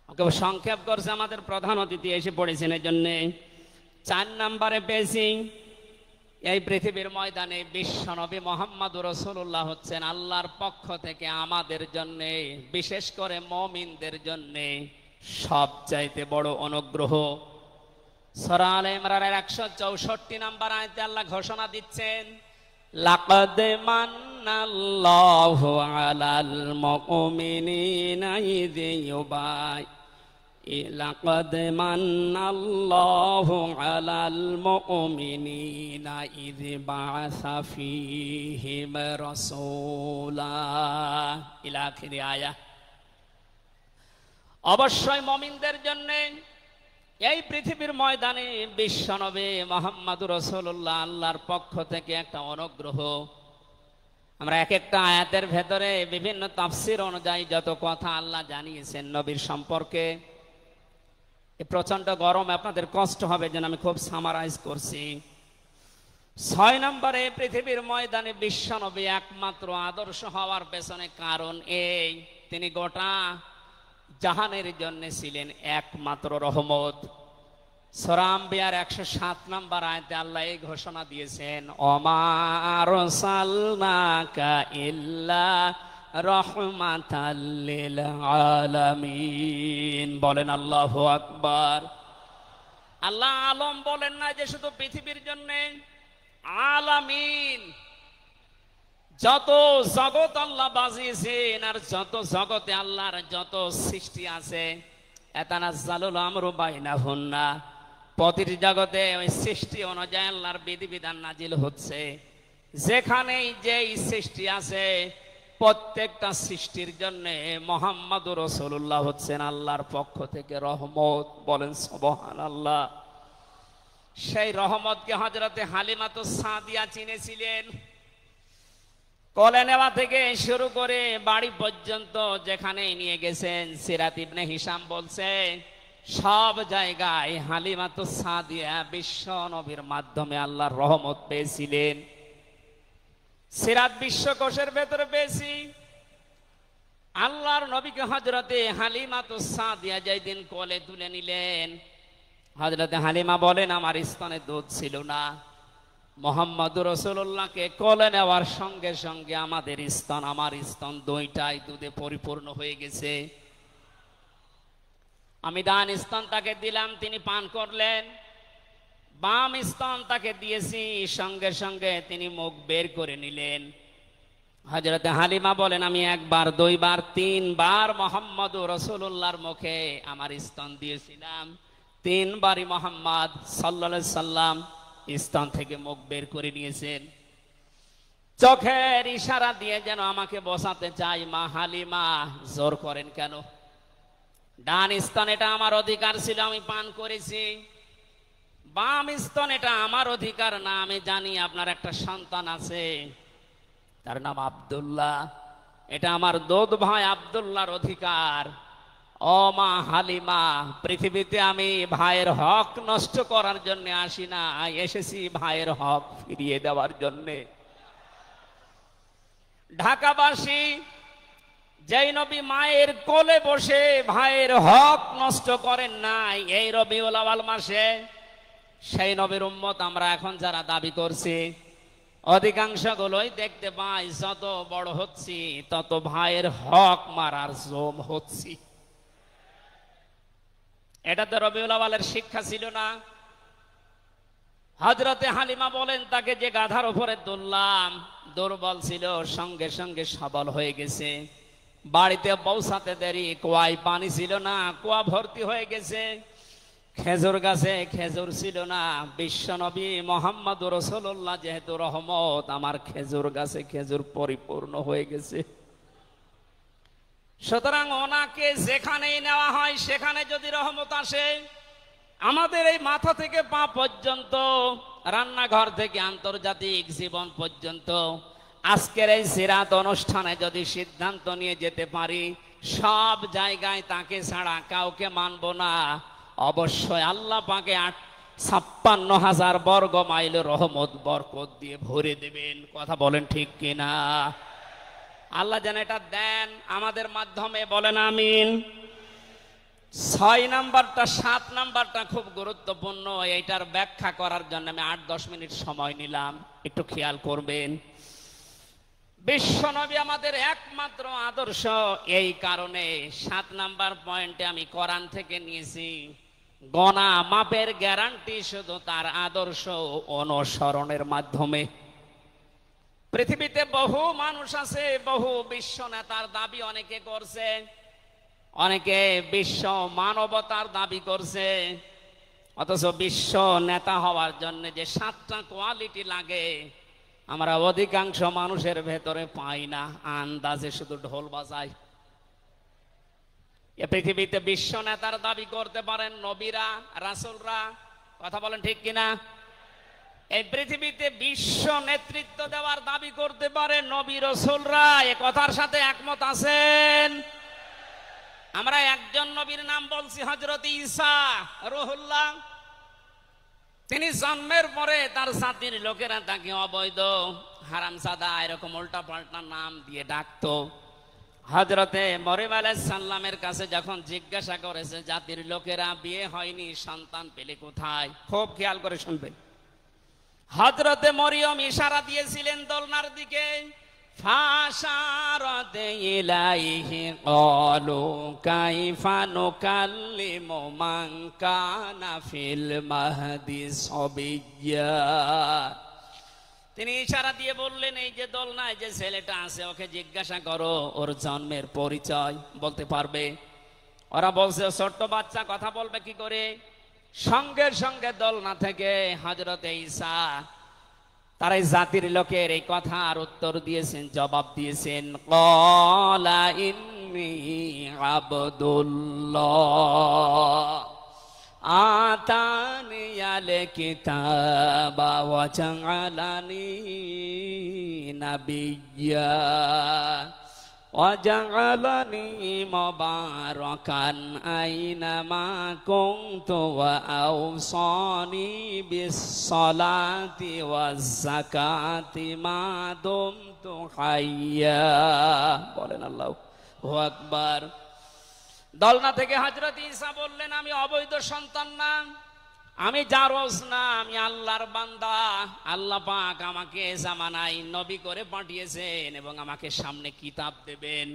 ওকে সংক্ষেপ করছে আমাদের প্রধান অতিথি এসে পড়েছেন। এই জন্য 4 নম্বরে পেয়েছি এই পৃথিবীর ময়দানে বিশ্ব নবী মুহাম্মদুর রাসূলুল্লাহ হচ্ছেন আল্লাহর পক্ষ থেকে আমাদের জন্য, বিশেষ করে মুমিনদের জন্য সবচাইতে বড় অনুগ্রহ। সূরা আলে ইমরানের 164 নম্বর আয়াতে আল্লাহ ঘোষণা দিচ্ছেন লাকাদ মান্নাল্লাহু আলাল মুমিনিনা ইয লাকাদ মান্নাল্লাহু আলাল মুমিনিনা ইয বাআসা ফীহিম রাসূলা ইলা আখির আয়াত। অবশ্যই মুমিনদের জন্য এই পৃথিবীর ময়দানে বিশ্বনবী মুহাম্মদুর রাসূলুল্লাহ আল্লাহর পক্ষ থেকে একটা অনুগ্রহ। আমরা এক একটা আয়াতের ভেতরে বিভিন্ন তাফসীর অনুযায়ী যত কথা আল্লাহ জানিয়েছেন নবীর সম্পর্কে, প্রচন্ড গরম, আপনাদের কষ্ট হবে যেন আমি খুব সামারাইজ করছি। 6 নম্বরে পৃথিবীর ময়দানে বিশ্বনবী একমাত্র আদর্শ হওয়ার পেছনে কারণ এই, তিনি গোটা জাহানের জন্য ছিলেন একমাত্র রহমত। সূরা আম্বিয়ার 107 নম্বর আয়াতে আল্লাহ এই ঘোষণা দিয়েছেন ওমা আরসালনাকা ইল্লা রাহমাতাল লিল আলামিন। বলেন আল্লাহু আকবার। আল্লাহ আলম বলেন না যে শুধু পৃথিবীর জন্য, আলামিন যত জগৎ আল্লাহ বাজিয়েছেন আর যত জগতে আল্লাহর যত সৃষ্টি আছে, এতানাজ্জালুল আমরু বাইনাহুন্না, প্রতিটি জগতে ওই সৃষ্টি অনুযায়ী আল্লাহর বিধিবিধান নাজিল হচ্ছে। যেখানেই যেই সৃষ্টি আছে প্রত্যেকটা সৃষ্টির জন্য মুহাম্মদুর রাসূলুল্লাহ হচ্ছেন আল্লাহর পক্ষ থেকে রহমত। বলেন সুবহানাল্লাহ। সেই রহমতকে হযরতে হালিমাতুস সাদিয়া চিনেছিলেন। কোলে নেওয়া থেকে শুরু করে বাড়ি পর্যন্ত যেখানে নিয়ে গেছেন, সিরাত ইবনে হিশাম বলছে সব জায়গায় হালিমাতুস সাদিয়া বিশ্ব নবীর মাধ্যমে আল্লাহর রহমত পেয়েছিলেন। সিরাত বিশ্বকোষের ভেতরে পেয়েছি আল্লাহর নবীকে হযরতে হালিমাতুস সাদিয়া যেদিন কোলে তুলে নিলেন, হযরতে হালিমা বলেন আমার স্তনে দুধ ছিল না। মুহাম্মদুর রাসূলুল্লাহকে কোলে নেওয়ার সঙ্গে সঙ্গে আমার স্তন দুইটাই দুধে পরিপূর্ণ হয়ে গেছে। আমি দান স্তন তাকে দিলাম, তিনি পান করলেন। বাম স্তন তাকে দিয়েছি, সঙ্গে সঙ্গে তিনি মুখ বের করে নিলেন। হযরতে হালিমা বলেন, আমি একবার, দুইবার, তিনবার মুহাম্মদুর রাসূলুল্লাহর মুখে আমার স্তন দিয়েছিলাম। তিনবারই মুহাম্মদ সাল্লাল্লাহু আলাইহি সাল্লাম স্তন থেকে মুখ বের করে নিয়েছেন। চোখের ইশারা দিয়ে যেন আমাকে বসাতে চাই, মা হালিমা জোর করেন কেন? ডান স্তন এটা আমার অধিকার ছিল, আমি পান করেছি। বাম স্তন এটা আমার অধিকার না। আমি জানি আপনার একটা সন্তান আছে, তার নাম আব্দুল্লাহ, এটা আমার দুধ ভাই আব্দুল্লাহর অধিকার। ও মা হালিমা, পৃথিবীতে আমি ভাইয়ের হক নষ্ট করার জন্য আসি না, এসেছি ভাইয়ের হক ফিরিয়ে দেওয়ার জন্যে। ঢাকাবাসী, যেই নবী মায়ের কোলে বসে ভাইয়ের হক নষ্ট করেন নাই এই রবিউল আউয়াল মাসে, সেই নবীর উম্মত আমরা এখন যারা দাবি করছি, অধিকাংশ গুলোই দেখতে পাই যত বড় হচ্ছি তত ভাইয়ের হক মারার জম হচ্ছি। এটা তো রবিউল আউয়ালের শিক্ষা ছিল না। হযরতে হালিমা বলেন, তাকে যে গাধার উপরে তুললাম দুর্বল ছিল, সঙ্গে সঙ্গে সবল হয়ে গেছে। বাড়িতে পৌঁছাতে দেরি, কুয়ায় পানি ছিল না, কুয়া ভর্তি হয়ে গেছে। খেজুর গাছে খেজুর ছিল না, বিশ্বনবী মুহাম্মদুর রাসূলুল্লাহ যেহেতু রহমত, আমার খেজুর গাছে খেজুর পরিপূর্ণ হয়ে গেছে। সুতরাং ওনাকে যেখানেই নেওয়া হয় সেখানে যদি রহমত আসে, আমাদের এই মাথা থেকে পা পর্যন্ত, রান্নাঘর থেকে আন্তর্জাতিক জীবন পর্যন্ত, আজকের এই সিরাত অনুষ্ঠানে যদি সিদ্ধান্ত নিয়ে যেতে পারি সব জায়গায় তাকে ছাড়া কাউকে মানব না, অবশ্যই আল্লাহ পাকে 56,000 বর্গ মাইল রহমত বরকত দিয়ে ভরে দেবেন। কথা বলেন ঠিক কিনা? আল্লাহ যেন এটা দেন আমাদের মাধ্যমে, বলেন আমিন। 6 নাম্বারটা 7 নাম্বারটা খুব গুরুত্বপূর্ণ, এইটার ব্যাখ্যা করার জন্য আমি 8-10 মিনিট সময় নিলাম, একটু খেয়াল করবেন। বিশ্বনবী আমাদের একমাত্র আদর্শ, এই কারণে 7 নাম্বার পয়েন্টে আমি কোরআন থেকে নিয়েছি। গণা মাপের গ্যারান্টি শুধু তার আদর্শ অনুসরণের মাধ্যমে। পৃথিবীতে বহু মানুষ আছে, বহু বিশ্ব নেতার দাবি অনেকে করছে, অনেকে বিশ্ব মানবতার দাবি করছে, অথচ বিশ্ব নেতা হওয়ার জন্য যে 7টা কোয়ালিটি লাগে আমরা অধিকাংশ মানুষের ভেতরে পাই না, আন্দাজে শুধু ঢোল বাজায়। এ পৃথিবীতে বিশ্ব নেতার দাবি করতে পারেন নবীরা, রাসূলরা। কথা বলেন ঠিক কিনা? এই পৃথিবীতে বিশ্ব নেতৃত্ব দেওয়ার দাবি করতে পারে নবী রাসূলরা। এ কথার সাথে একমত আছেন? আমরা একজন নবীর নাম বলছি, হযরত ঈসা রূহুল্লাহ। তিনি জন্মের পরে তার জাতির লোকেরা তাকে অবৈধ, হারামজাদা, এরকম উল্টা পাল্টা নাম দিয়ে ডাকতো। হযরতে মরিয়ম আলাইহিস সালামের কাছে যখন জিজ্ঞাসা করেছে জাতির লোকেরা, বিয়ে হয়নি, সন্তান পেলে কোথায়, খুব খেয়াল করে শুনবেন। হযরতে মরিয়ম ইশারা দিয়েছিলেন দোলনার দিকে, ফাশারাত ইলাইহি ক্বালু কাইফা নুকাল্লিমু মান কানা ফিল মাহদি সাবিয়্যা। তিনি ইশারা দিয়ে বললেন, এই যে দোলনায় যে ছেলেটা আছে ওকে জিজ্ঞাসা করো ওর জন্মের পরিচয় বলতে পারবে। ওরা বলছে ছোট্ট বাচ্চা কথা বলবে কি করে? সঙ্গে সঙ্গে দোলনা থেকে হযরতে ঈসা তার এই জাতির লোকের এই কথার উত্তর দিয়েছেন, জবাব দিয়েছেন, ক্বালা ইন্নী আবদুল্লাহ আতানিয়াল কিতাবা ওয়া জাআলানি নাবিয়্যা ওয়া জাআলানি মুবারাকান আইনামা কুনতু ওয়া আওসানি বিস-সালাতি ওয়াজ-যাকাতি মা দুমতু হাইয়্যা। বলেন আল্লাহু আকবার। দোলনা থেকে হযরত ঈসা বললেন, আমি অবৈধ সন্তান না, আমি জারজ না, আমি আল্লাহর বান্দা। আল্লাহ পাক আমাকে জামানায় নবী করে পাঠিয়েছেন এবং আমাকে সামনে কিতাব দেবেন।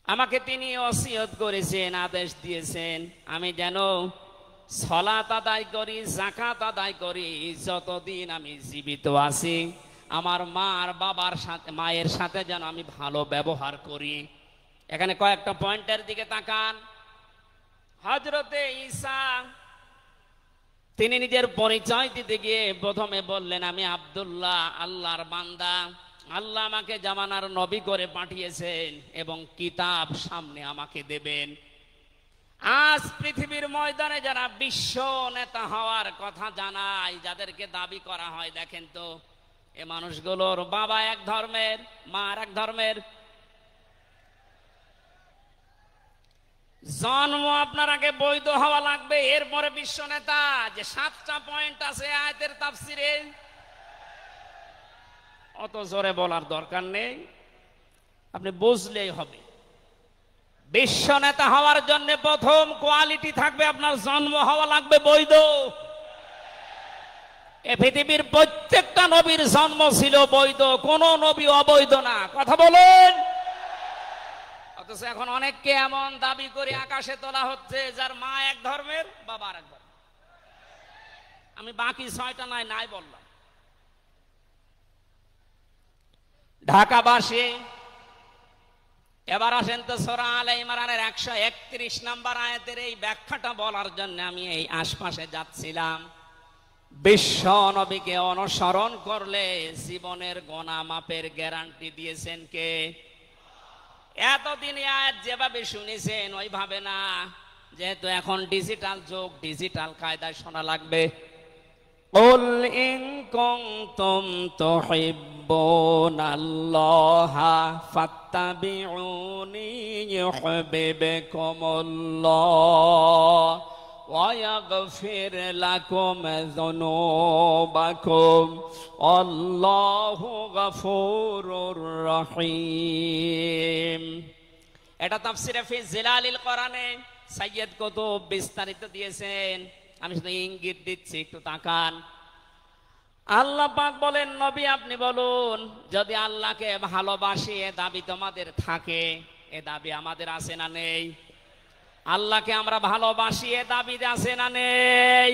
আমাকে তিনি ওসিয়ত করেছেন, আদেশ দিয়েছেন, আমি যেন সালাত আদায় করি, যাকাত আদায় করি, যতদিন আমি জীবিত আছি আমার মা আর বাবার সাথে, মায়ের সাথে যেন আমি ভালো ব্যবহার করি। এখানে কয়েকটা পয়েন্টের দিকে তাকান। হযরতে ঈসা তিনি নিজের পরিচয় দিতে গিয়ে প্রথমে বললেন, আমি আব্দুল্লাহ, আল্লাহর বান্দা। আল্লাহ আমাকে জামানার নবী করে পাঠিয়েছেন এবং কিতাব সামনে আমাকে দেবেন। আজ পৃথিবীর ময়দানে যারা বিশ্ব নেতা হওয়ার কথা জানায়, যাদেরকে দাবি করা হয়, দেখেন তো এ মানুষগুলোর বাবা এক ধর্মের, মা আর এক ধর্মের। জন্ম আপনার আগে বৈধ হওয়া লাগবে, এরপরে বিশ্ব নেতা। যে 7টা পয়েন্ট আছে আয়াতের তাফসিরে, অত জোরে বলার দরকার নেই, আপনি বুঝলেই হবে। বিশ্ব নেতা হওয়ার জন্য প্রথম কোয়ালিটি থাকবে, আপনার জন্ম হওয়া লাগবে বৈধ। এ পৃথিবীর প্রত্যেকটা নবীর জন্ম ছিল বৈধ, কোন নবী অবৈধ না। কথা বলেন। অথচ এখন অনেককে এমন দাবি করে আকাশে তোলা হচ্ছে যার মা এক ধর্মের, বাবা আর এক ধর্মের। আমি বাকি 6টা নাই বললাম। ঢাকাবাসী, এবার আসেন তো সূরা আলে ইমরানের 131 নম্বর আয়াতের এই ব্যাখ্যাটা বলার জন্য আমি এই আশপাশে যাচ্ছিলাম। বিশ্ব নবীকে অনুসরণ করলে জীবনের গুনাহ মাপের গ্যারান্টি দিয়েছেন কে? এতদিন আয়াত যেভাবে শুনেছেন ওইভাবে না, যেহেতু এখন ডিজিটাল যুগ, ডিজিটাল কায়দায় শোনা লাগবে। কুল ইন কুনতুম তুহিব্বুনাল্লাহা ফাত্তাবিউনি ইউহিব্বুকুমুল্লাহ ওয়া ইয়াগফির লাকুম যুনুবাকুম আল্লাহু গফুরুর রহিম। এটা তাফসিরে ফি জিলালিল কোরআনে সাইয়্যিদ কুতুব বিস্তারিত দিয়েছেন, আমি শুধু ইঙ্গিত দিচ্ছি, একটু তাকান। আল্লাহ পাক বলেন, নবী আপনি বলুন, যদি আল্লাহকে ভালোবাসি এ দাবি তোমাদের থাকে, এ দাবি আমাদের আছে না নেই? আল্লাহকে আমরা ভালোবাসি এ দাবি আছে না নেই?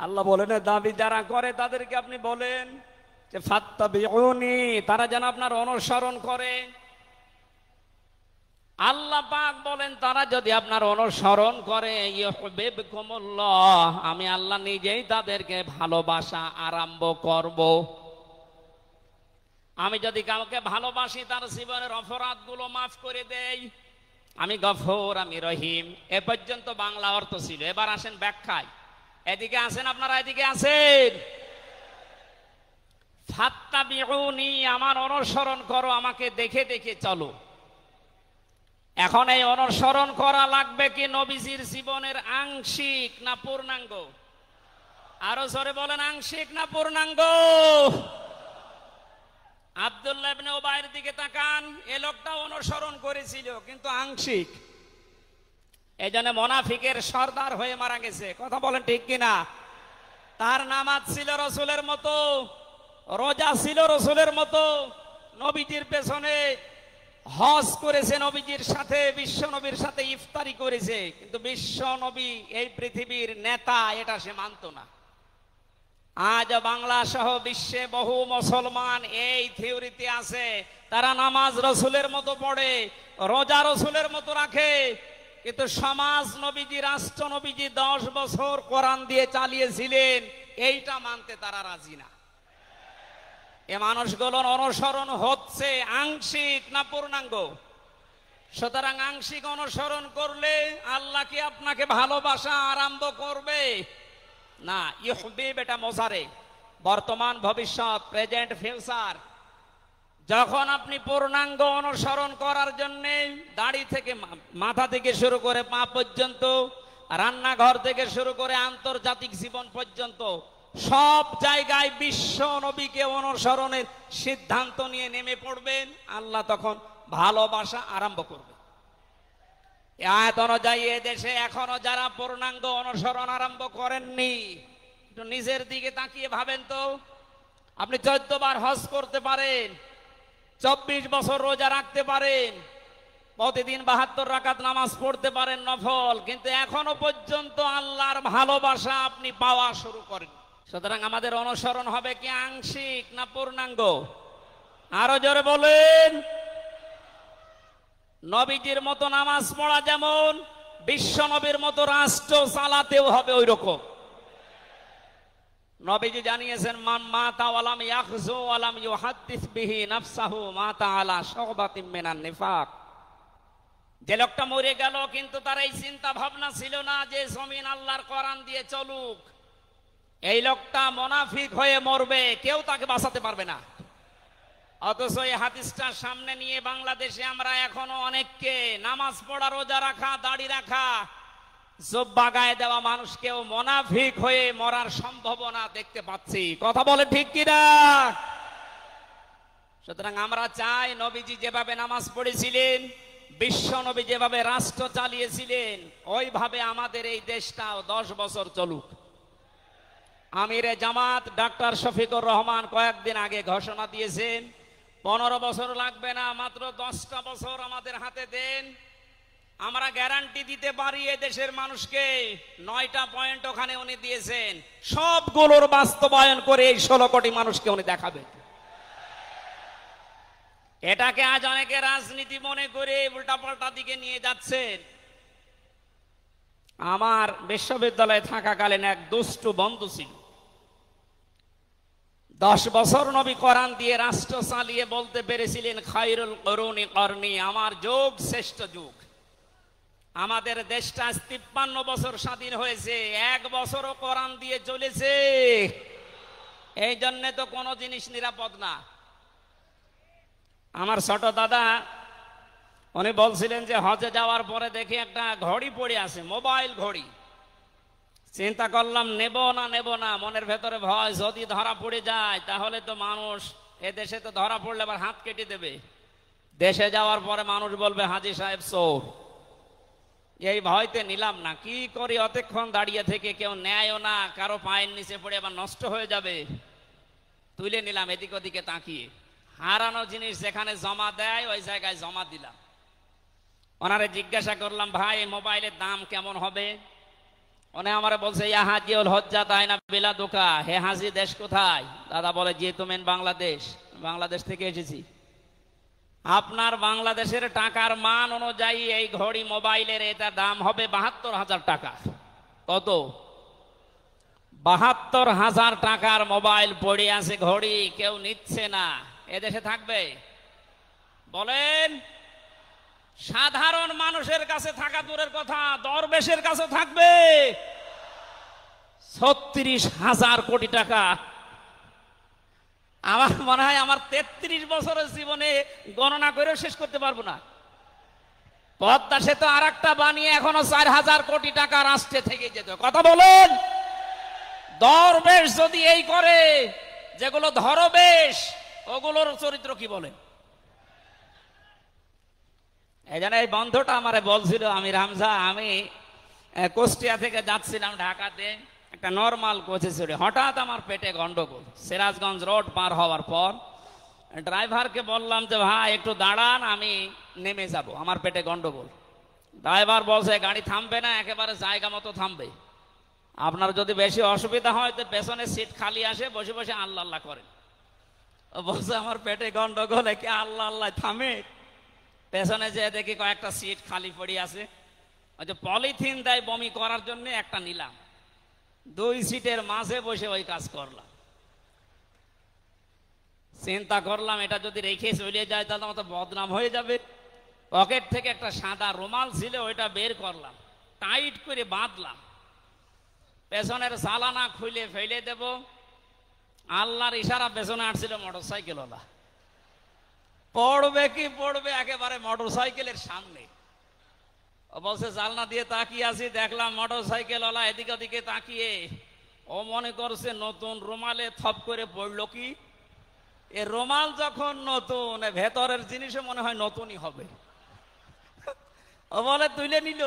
আল্লাহ বলেন দাবি যারা করে তাদেরকে আপনি বলেন যে ফাত্তাবিউনি, তারা যেন আপনার অনুসরণ করে। আল্লাহ পাক বলেন তারা যদি আপনার অনুসরণ করে ইউহিব্বুকুমুল্লাহ, আমি আল্লাহ নিজেই তাদেরকে ভালোবাসা আরম্ভ করব। আমি যদি কাউকে ভালোবাসি তার জীবনের অপরাধগুলো মাফ করে দেই, আমি গফুর, আমি রহিম। এ পর্যন্ত বাংলা অর্থ ছিল। এবার আসেন ব্যাখ্যায়। এদিকে আসেন আপনারা, এদিকে আসেন। ফাত্তাবিউনি, আমার অনুসরণ করো, আমাকে দেখে দেখে চলো। এখন এই অনুসরণ করা লাগবে কি নবীজির জীবনের আংশিক না পূর্ণাঙ্গ? আরো জোরে বলেন, আংশিক না পূর্ণাঙ্গ? আব্দুল্লাহ ইবনে উবাইয়ের দিকে তাকান, এ লোকটা অনুসরণ করেছিল কিন্তু আংশিক। এজন্য মুনাফিকের সর্দার হয়ে মারা গেছে। কথা বলেন ঠিক কিনা? তার নামাজ ছিল রসুলের মতো, রোজা ছিল রসুলের মতো, নবীজির পেছনে হজ করেছে, নবীজির সাথে, বিশ্ব নবীর সাথে ইফতারি করেছে, কিন্তু বিশ্ব নবী এই পৃথিবীর নেতা এটা সে মানত না। আজ বাংলা সহ বিশ্বে বহু মুসলমান এই থিওরিতে আছে, তারা নামাজ রসুলের মতো পড়ে, রোজা রসুলের মতো রাখে, কিন্তু সমাজ নবীজি, রাষ্ট্র নবীজি 10 বছর কোরআন দিয়ে চালিয়েছিলেন, এইটা মানতে তারা রাজি না। এ মানুষগুলোর অনুসরণ হচ্ছে আংশিক না পূর্ণাঙ্গ? সুতরাং আংশিক অনুসরণ করলে আল্লাহ কি আপনাকে ভালোবাসা আরম্ভ করবে? না। ইউহিব এটা মোজারে, বর্তমান, ভবিষ্যৎ, প্রেজেন্ট, ফিউচার। যখন আপনি পূর্ণাঙ্গ অনুসরণ করার জন্য দাড়ি থেকে, মাথা থেকে শুরু করে পা পর্যন্ত, রান্নাঘর থেকে শুরু করে আন্তর্জাতিক জীবন পর্যন্ত সব জায়গায় বিশ্ব নবীকে অনুসরণের সিদ্ধান্ত নিয়ে নেমে পড়বেন, আল্লাহ তখন ভালোবাসা আরম্ভ করবে। আয়াত অনুযায়ী এদেশে এখনো যারা পূর্ণাঙ্গ অনুসরণ আরম্ভ করেননি, একটু নিজের দিকে তাকিয়ে ভাবেন তো। আপনি 14 বার হজ করতে পারেন, 24 বছর রোজা রাখতে পারেন, প্রতিদিন 72 রাকাত নামাজ পড়তে পারেন নফল, কিন্তু এখনো পর্যন্ত আল্লাহর ভালোবাসা আপনি পাওয়া শুরু করেন। সুতরাং আমাদের অনুসরণ হবে কি আংশিক না পূর্ণাঙ্গ? আরো জোরে বলেন। নবীজির মতো নামাজ পড়া যেমন, বিশ্ব নবীর মতো রাষ্ট্র চালাতেও হবে ওই রকম। নবীজি জানিয়েছেন, মান মাতা ওয়ালাম ইয়াখযু ওয়ালাম ইউহাদ্দিস বিহি নাফসাহু মাতা আলা শুবাতিন মিনান নিফাক। যে লোকটা মরে গেল কিন্তু তার এই চিন্তা ভাবনা ছিল না যে জমিন আল্লাহর কোরআন দিয়ে চলুক, এই লোকটা মুনাফিক হয়ে মরবে, কেউ তাকে বাঁচাতে পারবে না। অথচ এই হাদিসটা সামনে নিয়ে বাংলাদেশে আমরা এখনো অনেককে নামাজ পড়া, রোজা রাখা, দাড়ি রাখা, জুব্বা গায়ে দেওয়া মানুষকেও মুনাফিক হয়ে মরার সম্ভাবনা দেখতে পাচ্ছি। কথা বলে ঠিক কিনা? সুতরাং আমরা চাই নবীজি যেভাবে নামাজ পড়েছিলেন, বিশ্ব নবী যেভাবে রাষ্ট্র চালিয়েছিলেন, ওইভাবে আমাদের এই দেশটাও 10 বছর চলুক। আমিরে জামাত ডাক্তার শফিকুর রহমান কয়েকদিন আগে ঘোষণা দিয়েছেন, 15 বছর লাগবে না, মাত্র 10টা বছর আমাদের হাতে দেন, আমরা গ্যারান্টি দিতে পারি এই দেশের মানুষকে। 9টা পয়েন্ট ওখানে উনি দিয়েছেন, সবগুলোর বাস্তবায়ন করে এই 16 কোটি মানুষকে উনি দেখাবেন। এটাকে আজ অনেকে রাজনীতি মনে করে উল্টাপাল্টা দিকে নিয়ে যাচ্ছেন। আমার বিশ্ববিদ্যালয়ে থাকাকালীন এক দুষ্টু বন্ধু ছিল, 10 বছর নবী কোরআন দিয়ে রাষ্ট্র চালিয়ে বলতে পেরেছিলেন, খায়রুল কুরুনি করনি, আমার যুগ শ্রেষ্ঠ যুগ। আমাদের দেশটা 53 বছর স্বাধীন হয়েছে, 1 বছরও কোরআন দিয়ে চলেছে। এই জন্য তো কোনো জিনিস নিরাপদ না। আমার ছোট দাদা উনি বলছিলেন যে হজে যাওয়ার পরে দেখি একটা ঘড়ি পড়ে আছে, মোবাইল ঘড়ি। চিন্তা করলাম নেব না, মনের ভেতরে ভয়, যদি ধরা পড়ে যায় তাহলে তো মানুষ, এ দেশে তো ধরা পড়লে আবার হাত কেটে দেবে, দেশে যাওয়ার পরে মানুষ বলবে হাজী সাহেব চোর। এই ভয়তে নিলাম না। কি করি, অতক্ষণ দাঁড়িয়ে থেকে কেউ নেয়ও না, কারো পায়ের নিচে পড়ে আবার নষ্ট হয়ে যাবে। তুলে নিলাম এদিক ওদিকে তাকিয়ে। হারানো জিনিস যেখানে জমা দেয় ওই জায়গায় জমা দিলাম। ওনারে জিজ্ঞাসা করলাম, ভাই এই মোবাইলের দাম কেমন হবে? উনি আমারে বলছে, ইয়া হাজিউল হজ্জাত আইনা বিলাদুকা, হে হাজি দেশ কোথায়? দাদা বলে, জি তুমেন বাংলাদেশ। বাংলাদেশ থেকে এসেছি। আপনার বাংলাদেশের টাকার মান অনুযায়ী এই ঘড়ি মোবাইলের এটা দাম হবে 72,000 টাকা। কত? 72,000 টাকার মোবাইল পড়ে আছে, ঘড়ি কেউ নিচ্ছে না। এদেশে থাকবে? বলেন। সাধারণ মানুষের কাছে থাকা দূরের কথা, দরবেশের কাছে থাকবে 36,000 কোটি টাকা। আমার মনে হয় আমার 33 বছরের জীবনে গণনা করেও শেষ করতে পারবো না। পদ্মা সেতু আর একটা বানিয়ে এখনো 4,000 কোটি টাকা রাষ্ট্রে থেকে যেত। কথা বলেন। দরবেশ যদি এই করে, যেগুলো ধরবেশ ওগুলোর চরিত্র কি বলে? এই জন্য এই বন্ধুটা আমারে বলছিল, আমি রামজা, আমি কুষ্টিয়া থেকে যাচ্ছিলাম ঢাকাতে, একটা নর্মাল কোচে চড়ে হঠাৎ আমার পেটে গন্ডগোল। সিরাজগঞ্জ রোড পার হওয়ার পর ড্রাইভারকে বললাম যে ভাই একটু দাঁড়ান, আমি নেমে যাব, আমার পেটে গন্ডগোল। ড্রাইভার বলছে, গাড়ি থামবে না, একেবারে জায়গা মতো থামবে। আপনার যদি বেশি অসুবিধা হয় তো পেছনে সিট খালি আসে, বসে বসে আল্লাহ আল্লাহ করেন। বলছে আমার পেটে গন্ডগোল, একে আল্লাহ আল্লাহ থামে। পেছনে যে দেখি কয়েকটা সিট খালি পড়ে আছে, ওই যে পলিথিন দেয় বমি করার জন্য, একটা নিলাম। 2 সিটের মাঝে বসে ওই কাজ করলাম। চিন্তা করলাম এটা যদি রেখে চলে যায় তাহলে আমার তো বদনাম হয়ে যাবে। পকেট থেকে একটা সাদা রুমাল ছিল, ওইটা বের করলাম, টাইট করে বাঁধলাম। পেছনের চালানা খুলে ফেলে দেব, আল্লাহর ইশারা পেছনে আসছিল মোটরসাইকেলওয়ালা। পড়বে কি পড়বে একেবারে মোটরসাইকেলের সামনে। ও বলছে জানলা দিয়ে তাকিয়ে আছি, দেখলাম মোটরসাইকেলওয়ালা এদিকে ওদিকে তাকিয়ে ও মনে করছে নতুন রুমালে থপ করে পড়লো কি। এ রুমাল যখন নতুন, ভেতরের জিনিসও মনে হয় নতুনই হবে। ও বলে তুলে নিল,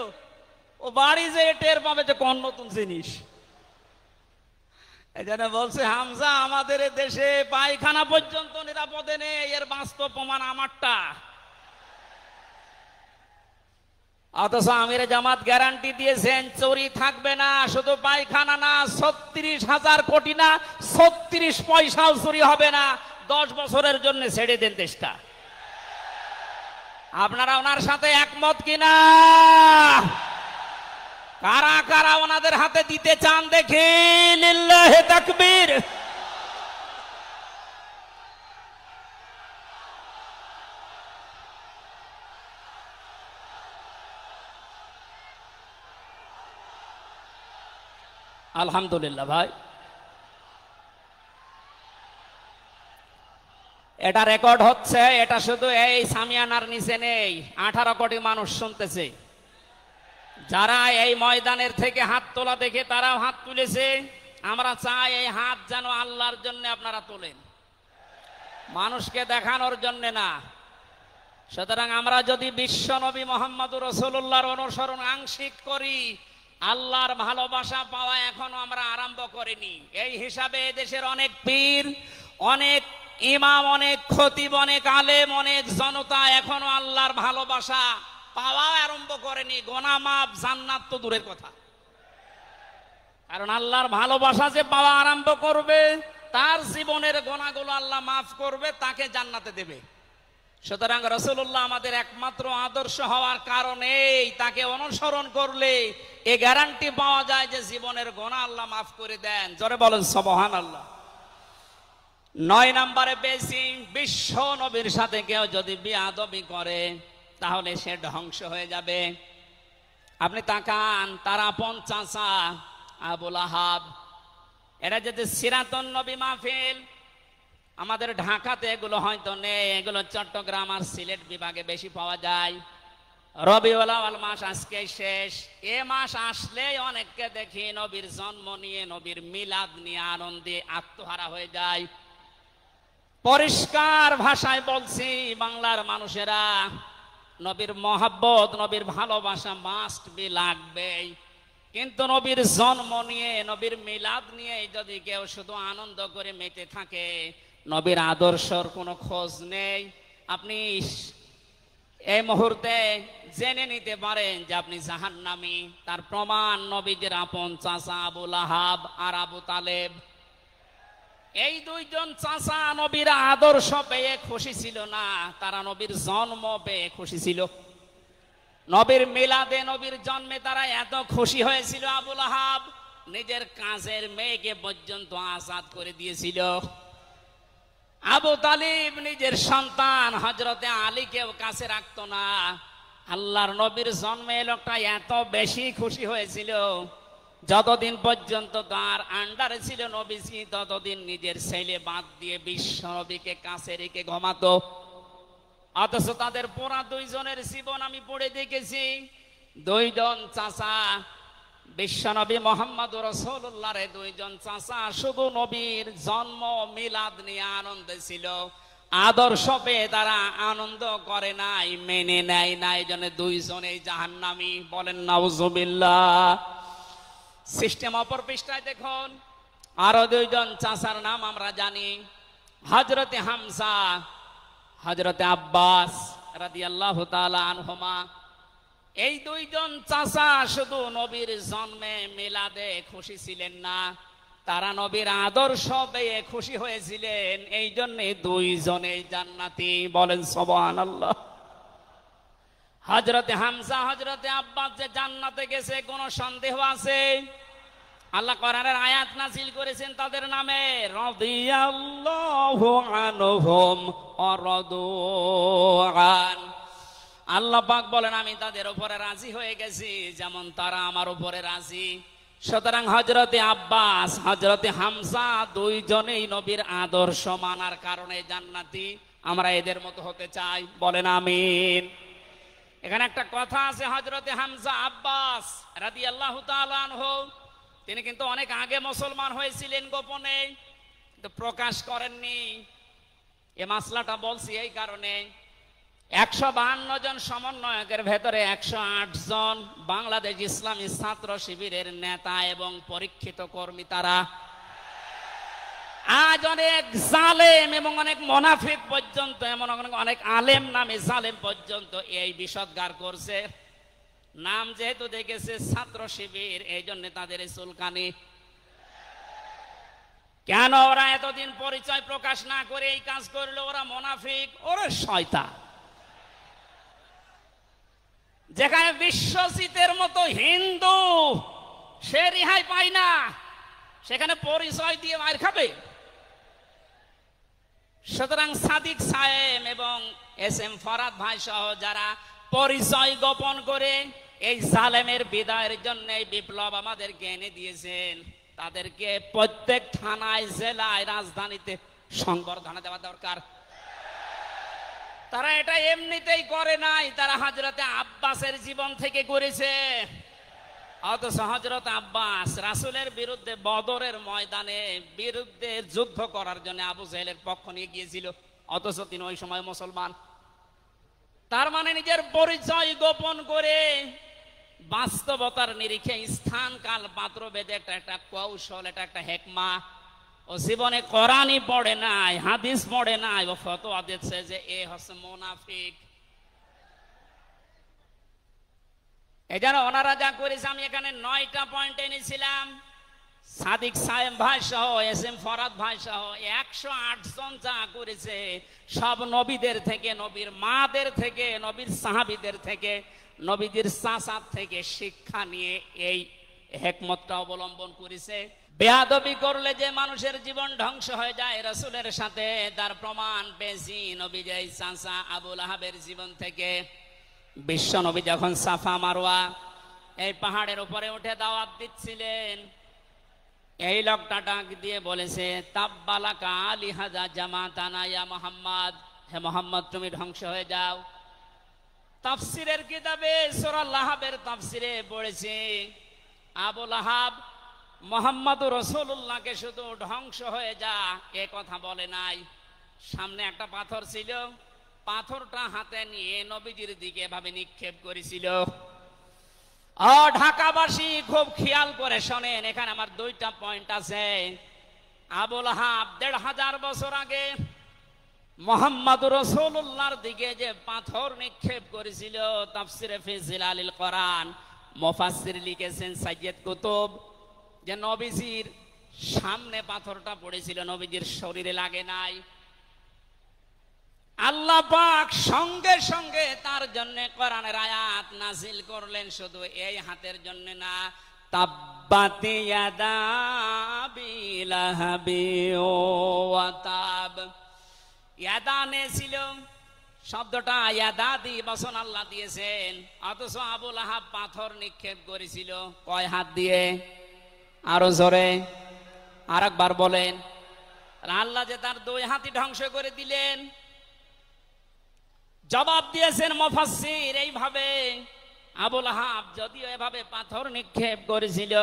ও বাড়ি যে টের পাবে যে কোন নতুন জিনিস। এই জন্য বলছে হামজা, আমাদের দেশে পায়খানা পর্যন্ত নিরাপদে নেই, এর বাস্তব প্রমাণ আমারটা। অথচ আমির জামাত গ্যারান্টি দিয়েছেন চুরি থাকবে না, শুধু পায়খানা না, ৩৬,০০০ কোটি না, ৩৬ পয়সাও চুরি হবে না। 10 বছরের জন্য ছেড়ে দেন দেশটা। আপনারা ওনার সাথে একমত কিনা? কারা কারা ওনাদের হাতে দিতে চান দেখি? লিল্লাহি তাকবীর। আলহামদুলিল্লাহ ভাই, এটা রেকর্ড হচ্ছে। এটা শুধু এই সামিয়ানার নিচে নেই, 18 কোটি মানুষ শুনতেছে। যারা এই ময়দানের থেকে হাত তোলা দেখে তারাও হাত তুলেছে। আমরা চাই এই হাত যেন আল্লাহর জন্য আপনারা তোলেন, মানুষকে দেখানোর জন্য না। সুতরাং আমরা যদি বিশ্ব নবী মুহাম্মদুর রাসূলুল্লাহর অনুসরণ আংশিক করি, আল্লাহর ভালোবাসা পাওয়া এখনো আমরা আরম্ভ করিনি। এই হিসাবে দেশের অনেক পীর, অনেক ইমাম, অনেক খতিব, অনেক আলেম, অনেক জনতা এখনো আল্লাহর ভালোবাসা পাওয়া আরম্ভ করেনি। গোনা মাফ, জান্নাত তো দূরের কথা। কারণ আল্লাহর ভালোবাসা যে পাওয়া আরম্ভ করবে, তার জীবনের গোনাগুলো আল্লাহ মাফ করবে, তাকে জান্নাতে দেবে। সুতরাং রাসূলুল্লাহ আমাদের একমাত্র আদর্শ হওয়ার কারণেই তাকে অনুসরণ করলে এই গ্যারান্টি পাওয়া যায় যে জীবনের গোনা আল্লাহ মাফ করে দেন। জোরে বলেন সুবহানাল্লাহ। 9 নম্বরে পেয়েছি, বিশ্ব নবীর সাথে কেউ যদি বেয়াদবি করে তাহলে সে ধ্বংস হয়ে যাবে। আপনি তাকান, তার আপন চাচা আবু লাহাব, এরা যদি সিরাতুন নবী মাহফিল, আমাদের ঢাকাতে এগুলো হয়তো নেই, এগুলো চট্টগ্রাম আর সিলেট বিভাগে বেশি পাওয়া যায়। রবিউল আউয়াল মাস আজকে শেষ, এ মাস আসলেই অনেককে দেখি নবীর জন্ম নিয়ে, নবীর মিলাদ নিয়ে আনন্দে আত্মহারা হয়ে যায়। পরিষ্কার ভাষায় বলছি, বাংলার মানুষেরা নবীর মহাব্বত, নবীর ভালোবাসা মাস্ট বি লাগবেই। কিন্তু নবীর জন্ম নিয়ে, নবীর মিলাদ নিয়ে যদি কেউ শুধু আনন্দ করে মেতে থাকে, নবীর আদর্শর কোনো খোঁজ নেই, আপনি এই মুহূর্তে জেনে নিতে পারেন যে আপনি জাহান্নামী। তার প্রমাণ নবীদের আপন চাচা আবু লাহাব আর আবু তালেব। এই দুইজন চাচা নবীর আদর্শ পেয়ে খুশি ছিল না, তারা নবীর জন্ম পেয়ে খুশি ছিল। নবীর মিলাদে, নবীর জন্মে তারা এত খুশি হয়েছিল, আবু লাহাব নিজের কাজের মেয়েকে পর্যন্ত আজাদ করে দিয়েছিল। আবু তালিব নিজের সন্তান হযরতে আলীকেও কাছে রাখতো না। আল্লাহর নবীর জন্মে লোকটা এত বেশি খুশি হয়েছিল, যতদিন পর্যন্ত তার আন্ডারে ছিল নবীজি, ততদিন নিজের ছেলে বাদ দিয়ে বিশ্ব নবীকে কাছে রেখে ঘুমাতো। অথচ তাদের পুরা দুইজনের জীবন আমি পড়ে দেখেছি। দুইজন চাচা, বিশ্ব নবী মুহাম্মদুর রাসূলুল্লাহর দুইজন চাচা শুধু নবীর জন্ম মিলাদ নিয়ে আনন্দে ছিল, আদর্শ পেয়ে তারা আনন্দ করে নাই, মেনে নেয় না। এই জন্য দুইজনেই জাহান্নামী। বলেন নাউজুবিল্লাহ। সিস্টেম অপর পৃষ্ঠায় দেখুন, আরো দুইজন চাচার নাম আমরা জানি, হযরতে হামজা, হযরতে আব্বাস রাদিয়াল্লাহু তাআলা আনহুমা। এই দুইজন চাচা শুধু নবীর জন্মে মিলাদে খুশি ছিলেন না, তারা নবীর আদর্শ পেয়ে খুশি হয়েছিলেন। এই জন্য দুইজনেই জান্নাতি। বলেন সুবহানাল্লাহ। হযরতে হামজা, হযরতে আব্বাস যে জান্নাতে গেছে কোনো সন্দেহ আছে? আল্লাহ কোরআনের আয়াত নাযিল করেছেন তাদের নামে, রাদিয়াল্লাহু আনহুম ওয়া রাদু আন। আল্লাহ পাক বলেন আমি তাদের উপরে রাজি হয়ে গেছি যেমন তারা আমার উপরে রাজি। সুতরাং হযরতে আব্বাস, হযরতে হামজা দুইজনেই নবীর আদর্শ মানার কারণে জান্নাতি। আমরা এদের মতো হতে চাই। বলেন আমিন। এখানে একটা কথা আছে, হযরতে হামজা আব্বাস রাদিয়াল্লাহু তাআলা আনহু, তিনি কিন্তু অনেক আগে মুসলমান হয়েছিলেন গোপনে, কিন্তু প্রকাশ করেননি। এই মাসলাটা বলছি এই কারণে, 152 জন সমন্বয়কের ভেতরে 108 জন বাংলাদেশ ইসলামী ছাত্র শিবিরের নেতা এবং পরীক্ষিত কর্মী। তারা আজ অনেক জালেম এবং অনেক মুনাফিক পর্যন্ত, এমন অনেক আলেম নামে জালেম পর্যন্ত এই বিষদগার করছে। নাম যেহেতু দেখেছে ছাত্র শিবির, এই জন্য তাদের এই চুলকানি। কেন ওরা এতদিন পরিচয় প্রকাশ না করে এই কাজ করলো? ওরা মুনাফিক, ওরা শয়তান। যেখানে বিশ্বজিতের মতো হিন্দু সে রেহাই পায় না, সেখানে পরিচয় দিয়ে মার খাবে। সুতরাং সাদিক সাহেব এবং এস এম ফরহাদ ভাই সহ যারা পরিচয় গোপন করে এই জালেমের বিদায়ের জন্য এই বিপ্লব আমাদেরকে এনে দিয়েছেন, তাদেরকে প্রত্যেক থানায়, জেলায়, রাজধানীতে সংবর্ধনা দেওয়া দরকার। তারা এটা এমনিতেই করে নাই, তারা হযরতে আব্বাসের জীবন থেকে করেছে। অথচ হযরত আব্বাস রাসূলের বিরুদ্ধে বদরের ময়দানে বিরুদ্ধে যুদ্ধ করার জন্য আবু জাহেলের পক্ষ নিয়ে গিয়েছিল, অথচ তিনি ওই সময় মুসলমান। তার মানে নিজের পরিচয় গোপন করে বাস্তবতার নিরিখে স্থান কাল পাত্র বেদে একটা কৌশল, এটা একটা হেকমা। ও জীবনে কোরআনই পড়ে নাই, হাদিস পড়ে নাই, ও ফতোয়া দিচ্ছে যে এ হচ্ছে মুনাফিক। এই জন্য ওনারা যা করেছে, আমি এখানে 9টা পয়েন্ট এনেছিলাম। সাদিক সাহেব ভাই সহ এস এম ফরহাদ ভাই সহ 108 জন যা করেছে, সব নবীদের থেকে, নবীর মাদের থেকে, নবীর সাহাবীদের থেকে, নবীদের চাচার থেকে শিক্ষা নিয়ে এই হেকমতটা অবলম্বন করেছে। বেয়াদবি করলে যে মানুষের জীবন ধ্বংস হয়ে যায় রাসূলের সাথে, তার প্রমাণ পেয়েছি নবীর চাচা আবু লাহাবের জীবন থেকে। বিশ্ব নবী যখন সাফা মারওয়া এই পাহাড়ের উপরে উঠে দাওয়াত দিচ্ছিলেন, এই লোকটা ডাক দিয়ে বলেছে, তাব্বালাকা লিহাজা জামাতানা ইয়া মুহাম্মদ, হে মুহাম্মদ তুমি ধ্বংস হয়ে যাও। তাফসিরের কিতাবে সূরা লাহাবের তাফসিরে পড়েছে, আবু লাহাব মুহাম্মদুর রাসূলুল্লাহকে শুধু ধ্বংস হয়ে যা এ কথা বলে নাই। সামনে একটা পাথর ছিল, পাথরটা হাতে নিয়ে নবীজির দিকে এভাবে নিক্ষেপ করেছিল। ঢাকাবাসী খুব খেয়াল করে শোনেন, এখানে আমার 2টা পয়েন্ট আছে। আবু লাহাব 1500 বছর আগে মুহাম্মদুর রাসূলুল্লাহর দিকে যে পাথর নিক্ষেপ করেছিল, তাফসিরে ফি জিলালিল কোরআন মুফাসসির লিখেছেন সাইয়্যিদ কুতুব, যে নবীজির সামনে পাথরটা পড়েছিল, নবীজির শরীরে লাগে নাই। আল্লাহ পাক সঙ্গে সঙ্গে তার জন্য কোরআনের আয়াত নাজিল করলেন, শুধু এই হাতের জন্য না, তাব্বাত ইয়াদা আবি লাহাবি ওয়া তাব। ইয়াদানে ছিল শব্দটা, ইয়াদাদি বচন আল্লাহ দিয়েছেন, অথচ আবু লাহাব পাথর নিক্ষেপ করেছিল কয় হাত দিয়ে? আরো জোরে আরেকবার বলেন। আল্লাহ যে তার 2 হাতই ধ্বংস করে দিলেন। জবাব দিয়েছেন মুফাসসির এইভাবে, আবু লাহাব যদিও এভাবে পাথর নিক্ষেপ করেছিল,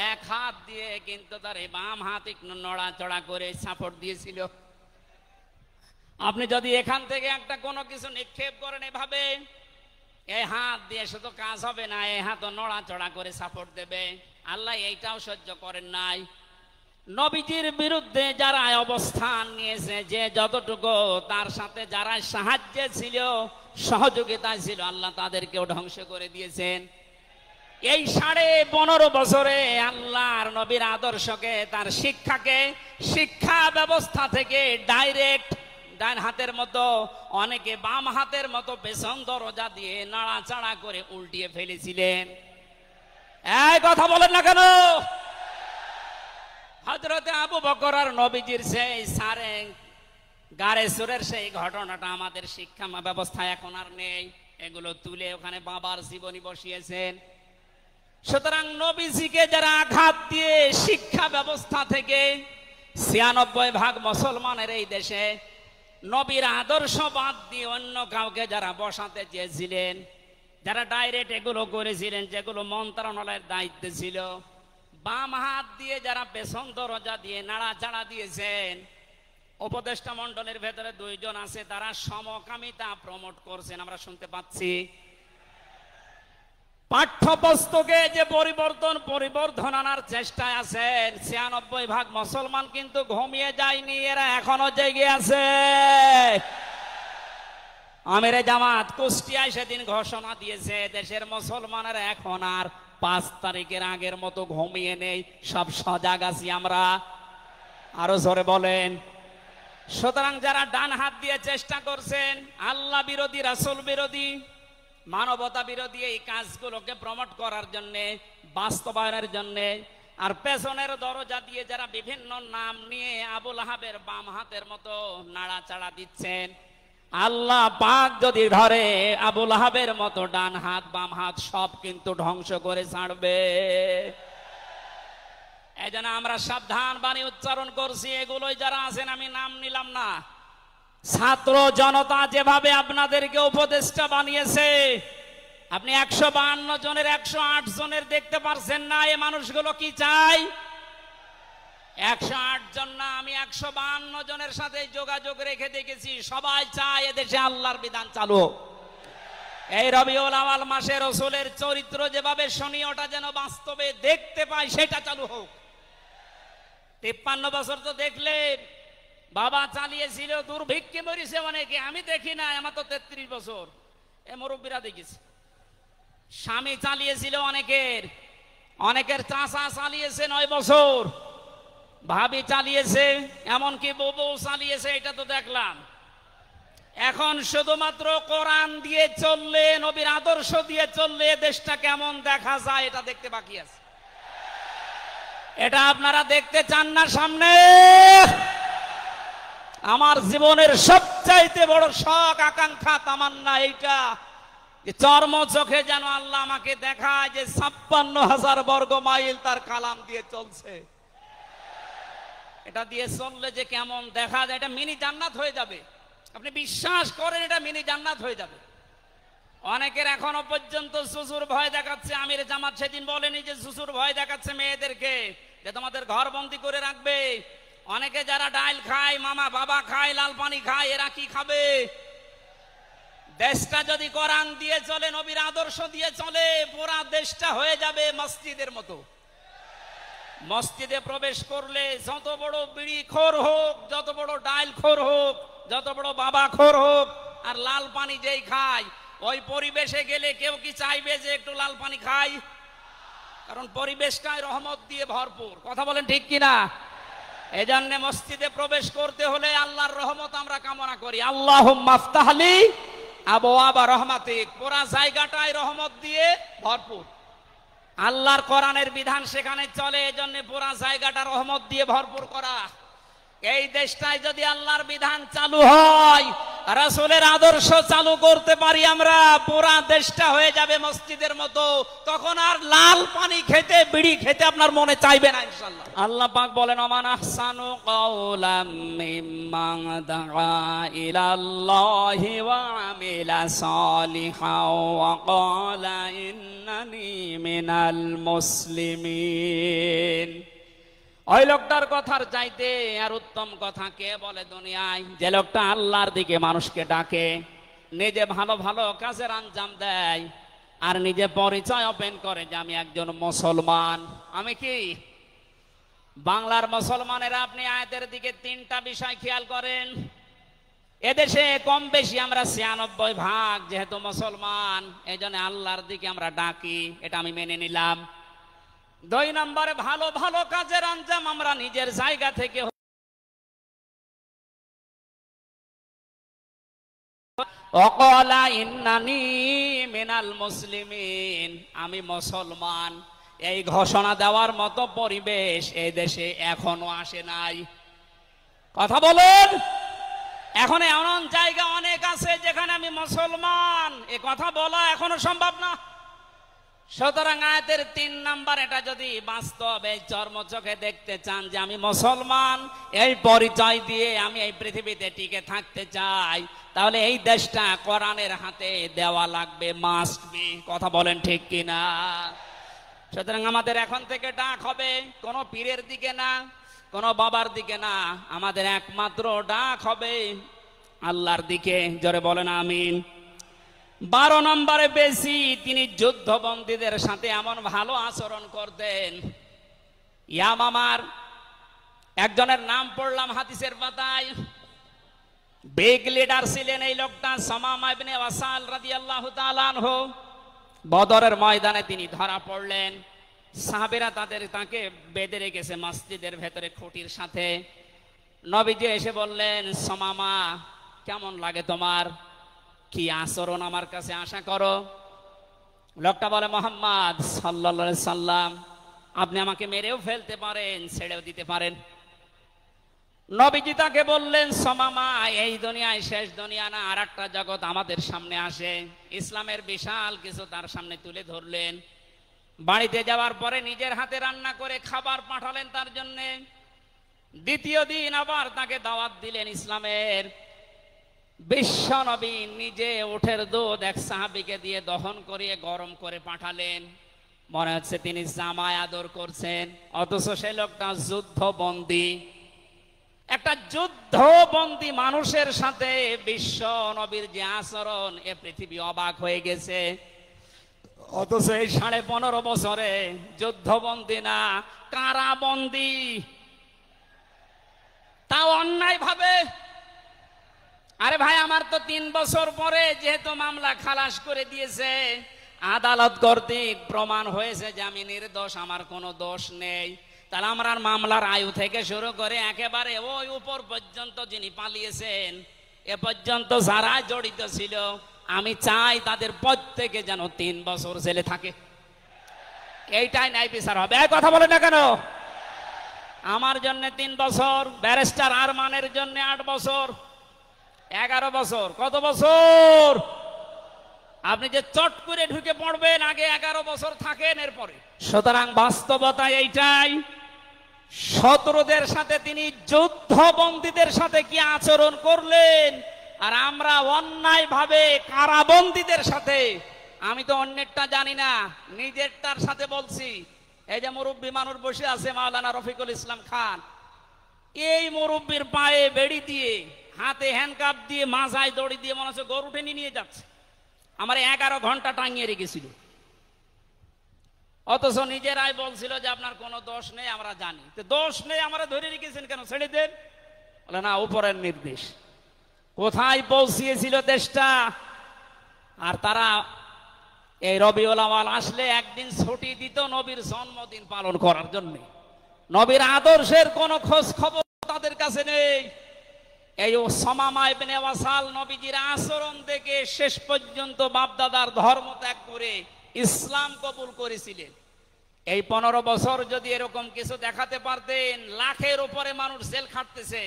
1 হাত দিয়ে কিন্তু তার বাম হাত একটু নড়াচড়া করে সাপোর্ট দিয়েছিল। আপনি যদি এখান থেকে একটা কোনো কিছু নিক্ষেপ করেন এভাবে, এই হাত দিয়ে শুধু কাজ হবে না, এই হাতও নড়াচড়া করে সাপোর্ট দেবে। আল্লাহ এইটাও সহ্য করেন নাই। নবীজির বিরুদ্ধে যারা অবস্থান নিয়েছে, যে যতটুকু তার সাথে যারা সাহায্যে ছিল, সহযোগিতা ছিল, আল্লাহ তাদেরকেও ধ্বংস করে দিয়েছেন। এই 15.5 বছরে আল্লাহর নবীর আদর্শকে, তার শিক্ষাকে, শিক্ষা ব্যবস্থা থেকে ডাইরেক্ট ডান হাতের মতো, অনেকে বাম হাতের মতো পেছন দরজা দিয়ে নাড়াচাড়া করে উল্টিয়ে ফেলেছিলেন। এই কথা বলেন না কেন? হযরতে আবু বকর আর নবীজির সেই সারে গারে সুরের সেই ঘটনাটা আমাদের শিক্ষা ব্যবস্থা এখন আর নেই, এগুলো তুলে ওখানে বাবার জীবনী বসিয়েছেন। সুতরাং নবীজিকে যারা আঘাত দিয়ে শিক্ষা ব্যবস্থা থেকে 96% মুসলমানের এই দেশে নবীর আদর্শ বাদ দিয়ে অন্য কাউকে যারা বসাতে চেয়েছিলেন, যারা ডাইরেক্ট এগুলো করেছিলেন, যেগুলো মন্ত্রণালয়ের দায়িত্বে ছিল, বাম হাত দিয়ে যারা পেছন দরজা দিয়ে নাড়াচাড়া দিয়েছেন, উপদেষ্টা মণ্ডলের ভেতরে 2 জন আছে, তারা সমকামিতা প্রমোট করছেন, আমরা শুনতে পাচ্ছি। পাঠ্যপুস্তকে যে পরিবর্ধন আনার চেষ্টায় আছেন, 96% মুসলমান কিন্তু ঘুমিয়ে যায়নি, এরা এখনো জেগে আছে। আমিরে জামাত কুষ্টিয়ায় সেদিন ঘোষণা দিয়েছে, দেশের মুসলমানেরা এখন আর 5 তারিখের আগের মতো ঘুমিয়ে নেই, সব সজাগ আছি আমরা। আরো জোরে বলেন। সুতরাং যারা ডান হাত দিয়ে চেষ্টা করছেন আল্লাহ বিরোধী, রাসূল বিরোধী, মানবতা বিরোধী এই কাজগুলোকে প্রমোট করার জন্য, বাস্তবায়নের জন্য, আর পেছনের দরজা দিয়ে যারা বিভিন্ন নাম নিয়ে আবুল আহাবের বাম হাতের মতো নাড়াচাড়া দিচ্ছেন, আল্লাহ পাক যদি ধরে আবুল আহাবের মতো ডান হাত বাম হাত সব কিন্তু ধ্বংস করে ছাড়বে। এই জন্য আমরা সাবধান বাণী উচ্চারণ করছি। এগুলোই যারা আছেন, আমি নাম নিলাম না, ছাত্র জনতা যেভাবে আপনাদেরকে উপদেষ্টা বানিয়েছে, আপনি 152 জনের 108 জনের দেখতে পারছেন না। এই মানুষগুলো কি চাই? 108 জন না, আমি 152 জনের সাথে যোগাযোগ রেখে দেখেছি, সবাই চায় এদেশে আল্লাহর বিধান চালু হোক। এই রবিউল আউয়াল মাসে রাসূলের চরিত্র যেভাবে শুনি ওটা যেন বাস্তবে দেখতে পাই, সেটা চালু হোক। 53 বছর তো দেখলে বাবা চালিয়েছিল, দুর্ভিক্ষে মরিছে অনেকে, আমি দেখি না, আমার তো 33 বছর, এ মুরব্বীরা দেখেছি। স্বামী চালিয়েছিল অনেকের চাচা চালিয়েছে 9 বছর, ভাবি চালিয়েছে, এমনকি বউ চালিয়েছে, এটা তো দেখলাম। এখন শুধুমাত্র কোরআন দিয়ে চললে, নবীর আদর্শ দিয়ে চললে দেশটা কেমন দেখা যায় এটা দেখতে বাকি আছে। এটা আপনারা দেখতে চান না সামনে? আমার জীবনের সবচাইতে বড় শখ, আকাঙ্ক্ষা, তামান্না এইটা যে চর্ম চোখে যেন আল্লাহ আমাকে দেখায় যে 56,000 বর্গ মাইল তার কালাম দিয়ে চলছে। এটা দিয়ে চললে যে কেমন দেখা যায়, এটা মিনি জান্নাত হয়ে যাবে। আপনি বিশ্বাস করেন এটা মিনি জান্নাত হয়ে যাবে। অনেকের এখনো পর্যন্ত শ্বশুর ভয় দেখাচ্ছে। আমির জামাত সেদিন বলেনি যে শ্বশুর ভয় দেখাচ্ছে মেয়েদেরকে যে তোমাদের ঘর বন্দি করে রাখবে। অনেকে যারা ডাইল খায়, মামা বাবা খায়, লাল পানি খায়, এরা কি খাবে? দেশটা যদি কোরআন দিয়ে চলে, নবীর আদর্শ দিয়ে চলে, পুরা দেশটা হয়ে যাবে মসজিদের মতো। মসজিদে প্রবেশ করলে যত বড় বিড়ি খোর হোক, যত বড় ডাইল খোর হোক, যত বড় বাবা খোর হোক, আর লাল পানি যেই খায়, ওই পরিবেশে গেলে কেউ কি চাইবে যে একটু লাল পানি খাই? কারণ পরিবেশটাই রহমত দিয়ে ভরপুর। কথা বলেন ঠিক কিনা? এই জন্য মসজিদে প্রবেশ করতে হলে আল্লাহর রহমত আমরা কামনা করি। আল্লাহুম্মা আফতাহলি আবওয়াবা রহমাতিক, পুরা জায়গাটাই রহমত দিয়ে ভরপুর। আল্লাহর কোরআনের বিধান সেখানে চলে, এজন্য পুরা জায়গাটা রহমত দিয়ে ভরপুর করা। এই দেশটায় যদি আল্লাহর বিধান চালু হয়, রাসূলের আদর্শ চালু করতে পারি আমরা, পুরা দেশটা হয়ে যাবে মসজিদের মতো। তখন আর লাল পানি খেতে, বিড়ি খেতে আপনার মনে চাইবে না ইনশাআল্লাহ। আল্লাহ পাক বলেন, ওমান আহসানু কাওলাম মিম্মান দাআ ইলাল্লাহি ওয়া আমিলা সালিহান ওয়া ক্বালা ইন্নানি মিনাল মুসলিমিন। ওই লোকটার কথার চাইতে আর উত্তম কথা কে বলে দুনিয়ায়? যে লোকটা আল্লাহর দিকে মানুষকে ডাকে, নিজে ভালো ভালো কাজের আঞ্জাম দেয়, আর নিজে পরিচয় ওপেন করে যে আমি একজন মুসলমান। আমি কি বাংলার মুসলমানেরা? আপনি আয়াতের দিকে 3টা বিষয় খেয়াল করেন। এদেশে কম বেশি আমরা 96% যেহেতু মুসলমান, এই জন্য আল্লাহর দিকে আমরা ডাকি, এটা আমি মেনে নিলাম। 2 নম্বরে ভালো ভালো কাজের আঞ্জাম আমরা নিজের জায়গা থেকে, ওয়াকালা ইন্নানি মিনাল মুসলিমিন, আমি মুসলমান, এই ঘোষণা দেওয়ার মতো পরিবেশ এই দেশে এখনো আসে নাই। কথা বলেন। এখন এমন জায়গা অনেক আছে যেখানে আমি মুসলমান, এ কথা বলা এখনো সম্ভব না। সুতরাং আয়াতের 3 নাম্বার, এটা যদি বাস্তব এই চর্ম চোখে দেখতে চান যে আমি মুসলমান, এই পরিচয় দিয়ে আমি এই পৃথিবীতে টিকে থাকতে চাই, তাহলে এই দেশটা কোরআনের হাতে দেওয়া লাগবে, মাস্ট বি। কথা বলেন ঠিক কিনা? সুতরাং আমাদের এখন থেকে ডাক হবে কোনো পীরের দিকে না, কোনো বাবার দিকে না, আমাদের একমাত্র ডাক হবে আল্লাহর দিকে। জোরে বলেন আমিন। 12 নম্বরে বেশি তিনি যুদ্ধবন্দীদের সাথে এমন ভালো আচরণ করতেন। ইয়ামামার একজনের নাম পড়লাম হাদিসের পাতায়, বিগ লিডার ছিলেন এই লোকটা, সামামা ইবনে ওয়াসাল রাদিয়াল্লাহু তাআলা আনহু। বদরের ময়দানে তিনি ধরা পড়লেন, সাহাবীরা তাকে বেঁধে রেখেছে মসজিদের ভেতরে খুঁটির সাথে। নবীজি এসে বললেন, সামামা কেমন লাগে তোমার, কি আচরণ আমার কাছে আশা করো? লোকটা বলে, মুহাম্মদ সাল্লাল্লাহু আলাইহি সাল্লাম, আপনি আমাকে মেরেও ফেলতে পারেন, ছেড়েও দিতে পারেন। নবীজি তাকে বললেন, সামামা এই দুনিয়ায় শেষ দুনিয়া না, আর একটা জগৎ আমাদের সামনে আসে। ইসলামের বিশাল কিছু তার সামনে তুলে ধরলেন। বাড়িতে যাওয়ার পরে নিজের হাতে রান্না করে খাবার পাঠালেন তার জন্য। দ্বিতীয় দিন আবার তাকে দাওয়াত দিলেন ইসলামের। বিশ্ব নবী নিজে উটের দুধ এক সাহাবীকে দিয়ে দহন করিয়ে গরম করে পাঠালেন। মনে হচ্ছে তিনি জামায় আদর করছেন, অথচ সে লোকটা যুদ্ধবন্দী। একটা যুদ্ধবন্দী মানুষের সাথে বিশ্ব নবীর যে আচরণ, এ পৃথিবী অবাক হয়ে গেছে। অথচ এই 15.5 বছরে যুদ্ধবন্দী না, কারাবন্দী, তাও অন্যায় ভাবে। আরে ভাই, আমার তো 3 বছর পরে যেহেতু মামলা খালাস করে দিয়েছে, আদালত কর্তৃক প্রমাণ হয়েছে যে আমি নির্দোষ, আমার কোনো দোষ নেই, তাহলে আমার মামলার আয়ু থেকে শুরু করে একেবারে ওই উপর পর্যন্ত যিনি পালিয়েছেন, এ পর্যন্ত যারা জড়িত ছিল, আমি চাই তাদের প্রত্যেকে যেন 3 বছর জেলে থাকে। এইটাই ন্যায় বিচার হবে। এই কথা বলে না কেন? আমার জন্য 3 বছর, ব্যারিস্টার আরমানের জন্য 8 বছর, 11 বছর। কত বছর? আপনি যে চট করে ঢুকে পড়বেন, আগে 11 বছর থাকেন এরপরে। সুতরাং বাস্তবতা এইটাই, শত্রুদের সাথে তিনি যুদ্ধবন্দীদের সাথে কি আচরণ করলেন, আর আমরা অন্যায় ভাবে কারাবন্দীদের সাথে। আমি তো অন্যেরটা জানি না, নিজেরটার সাথে বলছি। এই যে মুরব্বী মানুষ বসে আছে মাওলানা রফিকুল ইসলাম খান, এই মুরব্বীর পায়ে বেড়ি দিয়ে, হাতে হ্যান্ডকাপ দিয়ে, মাথায় দড়ি দিয়ে মনে হচ্ছে গরু টেনে নিয়ে যাচ্ছে। আমার 11 ঘন্টা টাঙিয়ে রেখেছিল, অথচ নিজেরাই বলছিল যে আপনার কোনো দোষ নেই। আমরা জানি দোষ নেই, আমরা ধরে রেখেছেন কেন, ছেড়ে দেন। বলে না, উপরের নির্দেশ। কোথায় পৌঁছিয়েছিল দেশটা? আর তারা এই রবিউল আউয়াল আসলে একদিন ছুটি দিত নবীর জন্মদিন পালন করার জন্য। নবীর আদর্শের কোনো খোঁজ খবর তাদের কাছে নেই। এই সামামা ইবনে ওয়াসাল নবীজির আচরণ দেখে শেষ পর্যন্ত বাপদাদার ধর্ম ত্যাগ করে ইসলাম কবুল করেছিলেন। এই 15 বছর যদি এরকম কিছু দেখাতে পারতেন, লাখের উপরে মানুষ জেল খাটতেছে।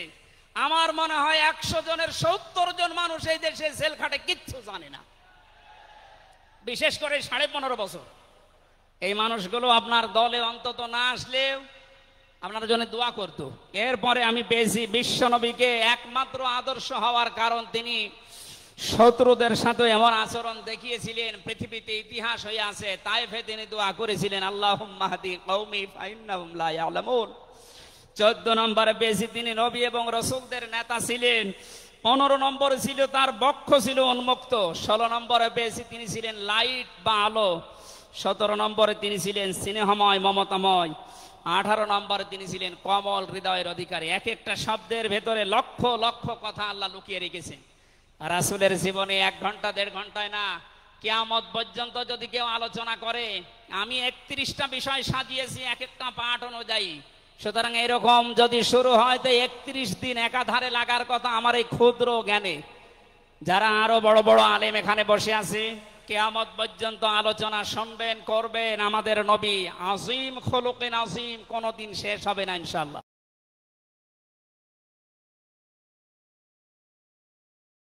আমার মনে হয় 100 জনের 70 জন মানুষ এই দেশে জেল খাটে, কিচ্ছু জানে না। বিশেষ করে 15.5 বছর এই মানুষগুলো আপনার দলে অন্তত না আসলেও আপনার জন্য দোয়া করত। এরপরে আমি পেয়েছি বিশ্ব নবীকে একমাত্র আদর্শ হওয়ার কারণ তিনি শত্রুদের সাথে এমন আচরণ দেখিয়েছিলেন, পৃথিবীতে ইতিহাস হয়ে আছে। তায়েফে তিনি দোয়া করেছিলেন, আল্লাহুম্মা হাদি কওমি ফাইন্নাহুম লা ইয়ালামুন। 14 নম্বরে পেয়েছি তিনি নবী এবং রাসূলদের নেতা ছিলেন। 15 নম্বর ছিল তার বক্ষ ছিল উন্মুক্ত। 16 নম্বরে পেয়েছি তিনি ছিলেন লাইট বা আলো। 17 নম্বরে তিনি ছিলেন স্নেহময়, মমতাময়। 18 নম্বরে তিনি ছিলেন কমল হৃদয়ের অধিকারী। এক একটা শব্দের ভেতরে লক্ষ লক্ষ কথা আল্লাহ লুকিয়ে রেখেছেন। রাসূলের জীবনে 1 ঘন্টা 1.5 ঘন্টায় না, কিয়ামত পর্যন্ত যদি কেউ আলোচনা করে, আমি 31টা বিষয় সাজিয়েছি এক একটা পাঠ অনুযায়ী। সুতরাং এরকম যদি শুরু হয় তো 31 দিন একাধারে লাগার কথা আমার এই ক্ষুদ্র জ্ঞানে। যারা আরো বড় বড় আলেম এখানে বসে আছে, কিয়ামত পর্যন্ত আলোচনা শুনবেন, করবেন। আমাদের নবী আজিম খুলুকিন আজিম, কোনদিন শেষ হবে না ইনশাআল্লাহ।